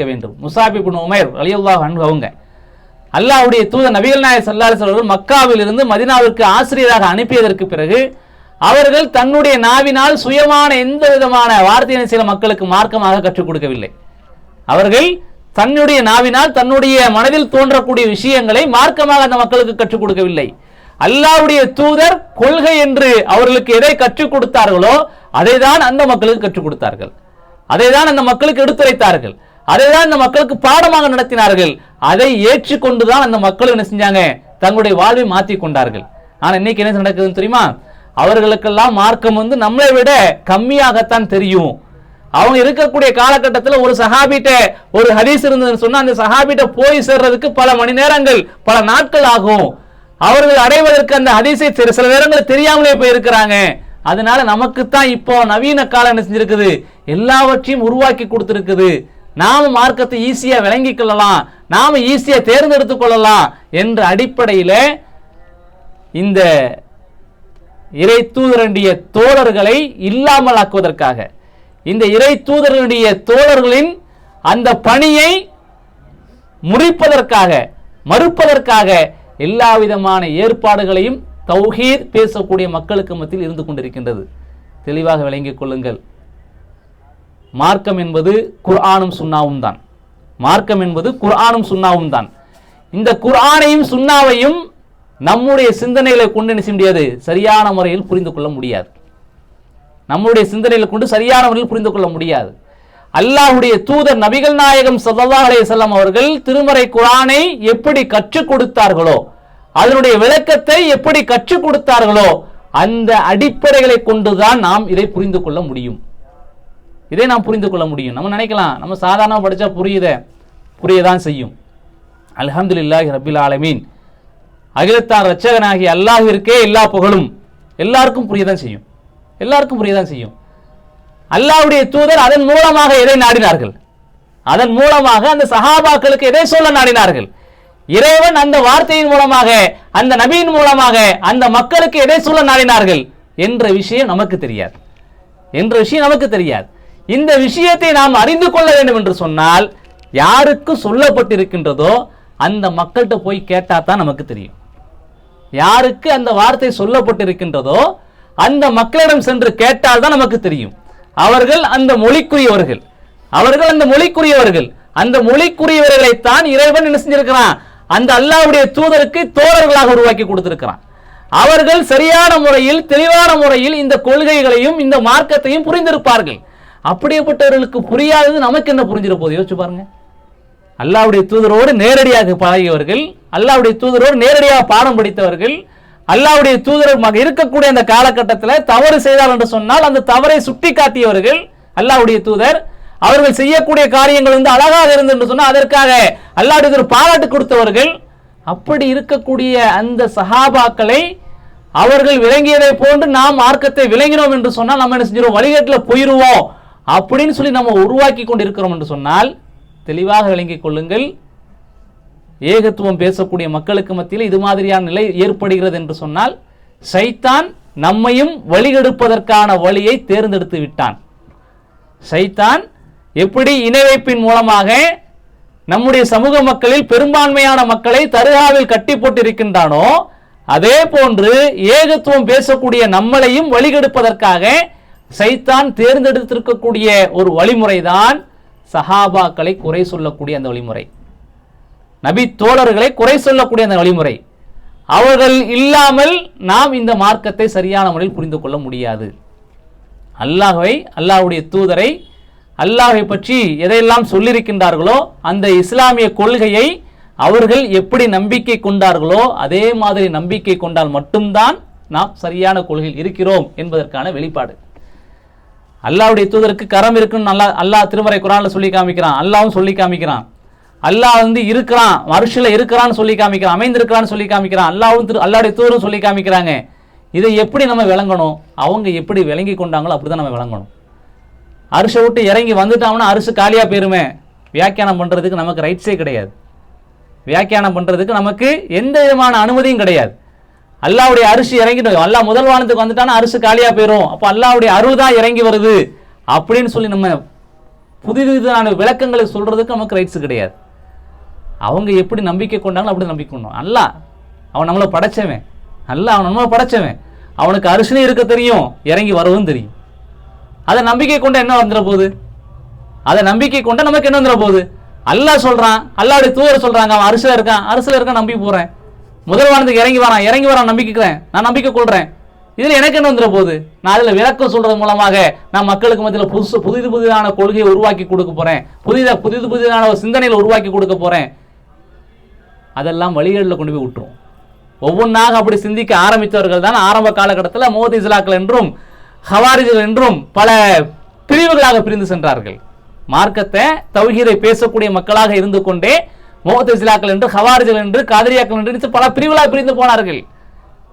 வேண்டும். முஸாப் இப்னு உமைர் ரலியல்லாஹு அன்ஹு அவங்க அல்லாஹ்வுடைய தூதர் நபிகள் நாயகம் ஸல்லல்லாஹு அலைஹி வஸல்லம் மக்காவில் இருந்து மதீனாவிற்கு ஆசிரியராக அனுப்பியதற்கு பிறகு அவர்கள் தன்னுடைய நாவினால் சுயமான எந்த விதமான வார்த்தையை சில மக்களுக்கு மார்க்கமாக கற்றுக் கொடுக்கவில்லை. அவர்கள் தன்னுடைய நாவினால் தன்னுடைய மனதில் தோன்றக்கூடிய விஷயங்களை மார்க்கமாக அந்த மக்களுக்கு கற்றுக் கொடுக்கவில்லை. அல்லாஹ்வுடைய தூதர் கொள்கை என்று அவர்களுக்கு எதை கற்றுக் கொடுத்தார்களோ அதை தான் அந்த மக்களுக்கு கற்றுக் கொடுத்தார்கள், அதை தான் அந்த மக்களுக்கு எடுத்துரைத்தார்கள், அதை தான் அந்த மக்களுக்கு பாடமாக நடத்தினார்கள். அதை ஏற்றுக்கொண்டுதான் அந்த மக்கள் என்ன செஞ்சாங்க, தங்களுடைய வாழ்வை மாற்றி கொண்டார்கள். ஆனா இன்னைக்கு என்ன நடக்குதுன்னு தெரியுமா, அவர்களுக்கெல்லாம் மார்க்கம் நம்மளை விட கம்மியாகத்தான் தெரியும். அவங்க இருக்கக்கூடிய காலகட்டத்தில் ஒரு சஹாபிட்ட ஒரு ஹதீஸ் இருந்ததுன்னு சொன்னா அந்த சஹாபிட்ட போய் சேர்றதுக்கு பல மணி நேரங்கள் பல நாட்கள் ஆகும். அவர்கள் அடைவதற்கு அந்த ஹதீஸை சில நேரங்கள் தெரியாமலே போயிருக்கிறாங்க. அதனால நமக்குத்தான் இப்போ நவீன காலம் என்ன செஞ்சிருக்குது, எல்லாவற்றையும் உருவாக்கி கொடுத்திருக்குது. நாம மார்க்கத்தை ஈஸியா விளங்கிக் கொள்ளலாம், நாம ஈஸியா தேர்ந்தெடுத்துக் கொள்ளலாம் என்ற அடிப்படையில இந்த இறை தூதருடைய தோழர்களை இல்லாமல் ஆக்குவதற்காக, இந்த இறை தூதர்களுடைய தோழர்களின் அந்த பணியை முறிப்பதற்காக, மறுப்பதற்காக எல்லா விதமான ஏற்பாடுகளையும் தௌஹீத் பேசக்கூடிய மக்களுக்கு மத்தியில் இருந்து கொண்டிருக்கின்றது. தெளிவாக விளங்கிக் கொள்ளுங்கள். மார்க்கம் என்பது குர்ஆனும் சுன்னாவும் தான். மார்க்கம் என்பது குர்ஆனும் சுன்னாவும் தான். இந்த குர்ஆனையும் சுன்னாவையும் நம்முடைய சிந்தனைகளை கொண்டு என்ன செய்ய முடியாது, சரியான முறையில் புரிந்து கொள்ள முடியாது. நம்முடைய சிந்தனைகளை கொண்டு சரியான முறையில் புரிந்து கொள்ள முடியாது. அல்லாஹ்வுடைய தூதர் நபிகள் நாயகம் ஸல்லல்லாஹு அலைஹி வஸல்லம் அவர்கள் திருமறை குர்ஆனை எப்படி கற்றுக் கொடுத்தார்களோ, அதனுடைய விளக்கத்தை எப்படி கற்றுக் கொடுத்தார்களோ, அந்த அடிப்படைகளை கொண்டுதான் நாம் இதை புரிந்து கொள்ள முடியும். இதை நாம் புரிந்து கொள்ள முடியும். நம்ம நினைக்கலாம், நம்ம சாதாரணமாக படித்தா புரியதான் செய்யும். அல்ஹம்துலில்லாஹி ரப்பில் ஆலமீன், அகிலத்தார் இரட்சகனாகிய அல்லாஹ்விற்கே எல்லா புகழும். எல்லாருக்கும் புரியதான் செய்யும், எல்லாருக்கும் புரியதான் செய்யும். அல்லாஹ்வுடைய தூதர் அதன் மூலமாக எதை நாடினார்கள்? அதன் மூலமாக அந்த சஹாபாக்களுக்கு எதை சொல்ல நாடினார்கள்? இறைவன் அந்த வார்த்தையின் மூலமாக, அந்த நபியின் மூலமாக அந்த மக்களுக்கு எதை சொல்ல நாடினார்கள் என்ற விஷயம் நமக்கு தெரியாது. இந்த விஷயத்தை நாம் அறிந்து கொள்ள வேண்டும் என்று சொன்னால், யாருக்கு சொல்லப்பட்டிருக்கின்றதோ அந்த மக்கள்கிட்ட போய் கேட்டா தான் நமக்கு தெரியும். யாருக்கு அந்த வார்த்தை சொல்லப்பட்டிருக்கின்றதோ அந்த மக்களிடம் சென்று கேட்டால் தான் நமக்கு தெரியும். அவர்கள் அந்த மொழிக்குரியவர்கள், அந்த மொழிக்குரியவர்களைத்தான் இறைவன் என்ன செஞ்சிருக்கிறான், அந்த அல்லாஹ்வுடைய தூதருக்கு தோழர்களாக உருவாக்கி கொடுத்திருக்கிறான். அவர்கள் சரியான முறையில், தெளிவான முறையில் இந்த கொள்கைகளையும் இந்த மார்க்கத்தையும் புரிந்திருப்பார்கள். அப்படிப்பட்டவர்களுக்கு புரியாதது நமக்கு என்ன புரிஞ்சிட போது? யோசிச்சு பாருங்க. அல்லாஹ்வுடைய தூதரோடு நேரடியாக பழகியவர்கள், அல்லாஹ்வுடைய தூதரோடு நேரடியாக பாடம் படித்தவர்கள், அல்லாஹ்வுடைய தூதர் இருக்கக்கூடிய அந்த காலகட்டத்தில் தவறு செய்தார் என்று சொன்னால் அந்த தவறை சுட்டி காட்டியவர்கள் அல்லாஹ்வுடைய தூதர். அவர்கள் செய்யக்கூடிய காரியங்கள் அழகாக இருந்து என்று சொன்னால் அதற்காக அல்லாஹ்வுடைய தூதர் பாராட்டு கொடுத்தவர்கள். அப்படி இருக்கக்கூடிய அந்த சஹாபாக்களை அவர்கள் விளங்கியதை போன்று நாம் மார்க்கத்தை விளங்கினோம் என்று சொன்னால் நம்ம என்ன செஞ்சிருவோம், வழிகாட்டில் போயிருவோம் அப்படின்னு சொல்லி நம்ம உருவாக்கி கொண்டு இருக்கிறோம் என்று சொன்னால் தெளிவாக விளங்கிக் கொள்ளுங்கள். ஏகத்துவம் பேசக்கூடிய மக்களுக்கு மத்தியில் இது மாதிரியான நிலை ஏற்படுகிறது என்று சொன்னால் சைத்தான் நம்மையும் வழிகெடுப்பதற்கான வழியை தேர்ந்தெடுத்து விட்டான். சைத்தான் எப்படி இணை வைப்பின் மூலமாக நம்முடைய சமூக மக்களில் பெரும்பான்மையான மக்களை தர்காவில் கட்டி போட்டிருக்கின்றானோ, அதே போன்று ஏகத்துவம் பேசக்கூடிய நம்மளையும் வழிகெடுப்பதற்காக சைத்தான் தேர்ந்தெடுத்திருக்கக்கூடிய ஒரு வழிமுறைதான் சஹாபாக்களை குறை சொல்லக்கூடிய அந்த வழிமுறை, நபி தோழர்களை குறை சொல்லக்கூடிய அந்த வழிமுறை. அவர்கள் இல்லாமல் நாம் இந்த மார்க்கத்தை சரியான முறையில் புரிந்து கொள்ள முடியாது. அல்லாஹ்வை, அல்லாஹ்வுடைய தூதரை, அல்லாஹ்வை பற்றி எதையெல்லாம் சொல்லியிருக்கின்றார்களோ அந்த இஸ்லாமிய கொள்கையை அவர்கள் எப்படி நம்பிக்கை கொண்டார்களோ அதே மாதிரி நம்பிக்கை கொண்டால் மட்டும்தான் நாம் சரியான கொள்கையில் இருக்கிறோம் என்பதற்கான வெளிப்பாடு. அல்லாஹ்வுடைய தூதருக்கு கரம் இருக்குன்னு அல்லாஹ் திருமறை குர்ஆன்ல சொல்லி காமிக்கிறான், அல்லாஹ்வும் சொல்லி காமிக்கிறான். அல்லாஹ் இருக்கிறான், அர்ஷில் இருக்கிறான்னு சொல்லி காமிக்கிறான், அமைந்திருக்கிறான்னு சொல்லி காமிக்கிறான். அல்லாஹ்வுடைய தூதரும் சொல்லி காமிக்கிறாங்க. இதை எப்படி நம்ம விளங்கணும்? அவங்க எப்படி விளங்கி கொண்டாங்களோ அப்படிதான் நம்ம விளங்கணும். அரிசை விட்டு இறங்கி வந்துட்டோம்னா அரிசி காலியாக போயிருமே, வியாக்கியானம் பண்ணுறதுக்கு நமக்கு ரைட்ஸே கிடையாது. வியாக்கியானம் பண்ணுறதுக்கு நமக்கு எந்த விதமான அனுமதியும் கிடையாது. அல்லாஹ்வுடைய அரிசி இறங்கிட்டோம், அல்லாஹ் முதல் வானத்துக்கு வந்துட்டானா அரிசி காலியாக போயிடும், அப்போ அல்லாஹ்வுடைய அருள் தான் இறங்கி வருது அப்படின்னு சொல்லி நம்ம புதிதான விளக்கங்களை சொல்கிறதுக்கு நமக்கு ரைட்ஸ் கிடையாது. அவங்க எப்படி நம்பிக்கை கொண்டாங்களோ அப்படி நம்பிக்கை கொண்டோம். அல்லாஹ் அவன் நம்மளை படைச்சவன், அவன் நம்மளை படைச்சவன், அவனுக்கு அரிசினே இருக்க தெரியும், இறங்கி வரவும் தெரியும். அதை நம்பிக்கை கொண்ட என்ன வந்துட போகுது? அதை நம்பிக்கை கொண்ட நமக்கு என்ன வந்துட போகுது? அல்லாஹ் சொல்றான், அல்லாஹ்வுடைய தூதர் சொல்றாங்க, அவன் அரிசில இருக்கான் நம்பி போறேன், முதல் வானத்துக்கு இறங்கி வரான் நம்பிக்கிறேன், நான் நம்பிக்கை கொள்றேன். இதுல எனக்கு என்ன வந்துட போகுது? நான் அதுல விளக்கம் சொல்றது மூலமாக நான் மக்களுக்கு மத்தியில் புதிதான கொள்கையை உருவாக்கி கொடுக்க போறேன், புதிதான ஒரு சிந்தனையில் உருவாக்கி கொடுக்க போறேன். அதெல்லாம் வழிகளில் கொண்டு போய் விட்டுரும். ஒவ்வொன்றாக அப்படி சிந்திக்க ஆரம்பித்தவர்கள் தான் ஆரம்ப காலகட்டத்தில் முஅ்தஸிலாக்கள் என்றும் ஹவாரிஜிகள் என்றும் பல பிரிவுகளாக பிரிந்து சென்றார்கள். மார்க்கத்தை தௌஹீதை பேசக்கூடிய மக்களாக இருந்து கொண்டே முஅ்தஸிலாக்கள் என்று, ஹவாரிஜிகள் என்று, காதிரியாக்கள் என்று பல பிரிவுகளாக பிரிந்து போனார்கள்.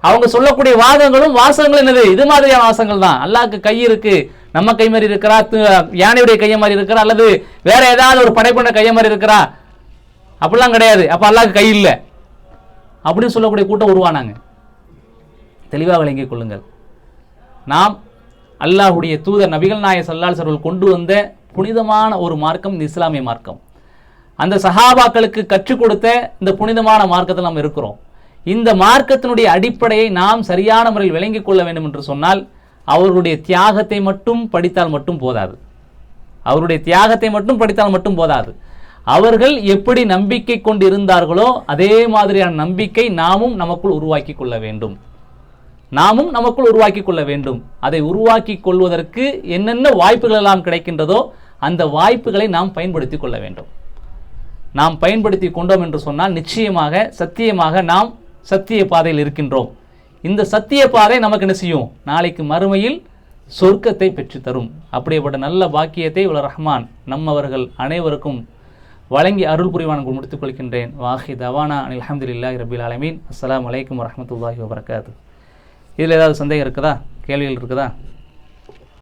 அவங்க சொல்லக்கூடிய வாதங்களும் வாசகங்களும் என்னது? இது மாதிரியான வாசகங்கள் தான். அல்லாஹ்க்கு கை இருக்கு, நம்ம கை மாதிரி இருக்கிறா, யானையுடைய கையை மாதிரி இருக்கிறா, அல்லது வேற ஏதாவது ஒரு படைப்புண்ட கையை மாதிரி இருக்கிறா, அப்படிலாம் கிடையாது. அப்ப அல்லாஹ்க்கு கை இல்லை அப்படின்னு சொல்லக்கூடிய கூட்டம் உருவானாங்க. தெளிவாக விளங்கிக் கொள்ளுங்கள். நாம் அல்லாஹ்வுடைய தூதர் நபிகள் நாயகம் ஸல்லல்லாஹு அலைஹி வஸல்லம் கொண்டு வந்த புனிதமான ஒரு மார்க்கம் இந்த இஸ்லாமிய மார்க்கம். அந்த சஹாபாக்களுக்கு கற்றுக் கொடுத்த இந்த புனிதமான மார்க்கத்தில் நாம் இருக்கிறோம். இந்த மார்க்கத்தினுடைய அடிப்படையை நாம் சரியான முறையில் விளங்கிக் கொள்ள வேண்டும் என்று சொன்னால் அவருடைய தியாகத்தை மட்டும் படித்தால் மட்டும் போதாது. அவருடைய தியாகத்தை மட்டும் படித்தால் மட்டும் போதாது. அவர்கள் எப்படி நம்பிக்கை கொண்டு இருந்தார்களோ அதே மாதிரியான நம்பிக்கை நாமும் நமக்குள் உருவாக்கி கொள்ள வேண்டும். அதை உருவாக்கி கொள்வதற்கு என்னென்ன வாய்ப்புகள் எல்லாம் கிடைக்கின்றதோ அந்த வாய்ப்புகளை நாம் பயன்படுத்தி கொள்ள வேண்டும். நாம் பயன்படுத்தி கொண்டோம் என்று சொன்னால் நிச்சயமாக சத்தியமாக நாம் சத்திய பாதையில் இருக்கின்றோம். இந்த சத்திய பாதை நமக்கு என்ன செய்யும்? நாளைக்கு மறுமையில் சொர்க்கத்தை பெற்றுத்தரும். அப்படிப்பட்ட நல்ல பாக்கியத்தை ரஹ்மான் நம்மவர்கள் அனைவருக்கும் வழங்கி அருள் புரிவான் முடித்துக் கொள்கின்றேன். வாஹி தவானா அல்ஹம்துலில்லாஹி ரப்பில் ஆலமீன். அஸ்ஸலாமு அலைக்கும் வரஹ்மத்துல்லாஹி வபரகாத்துஹு. இதில் ஏதாவது சந்தேகம் இருக்குதா? கேள்விகள் இருக்குதா?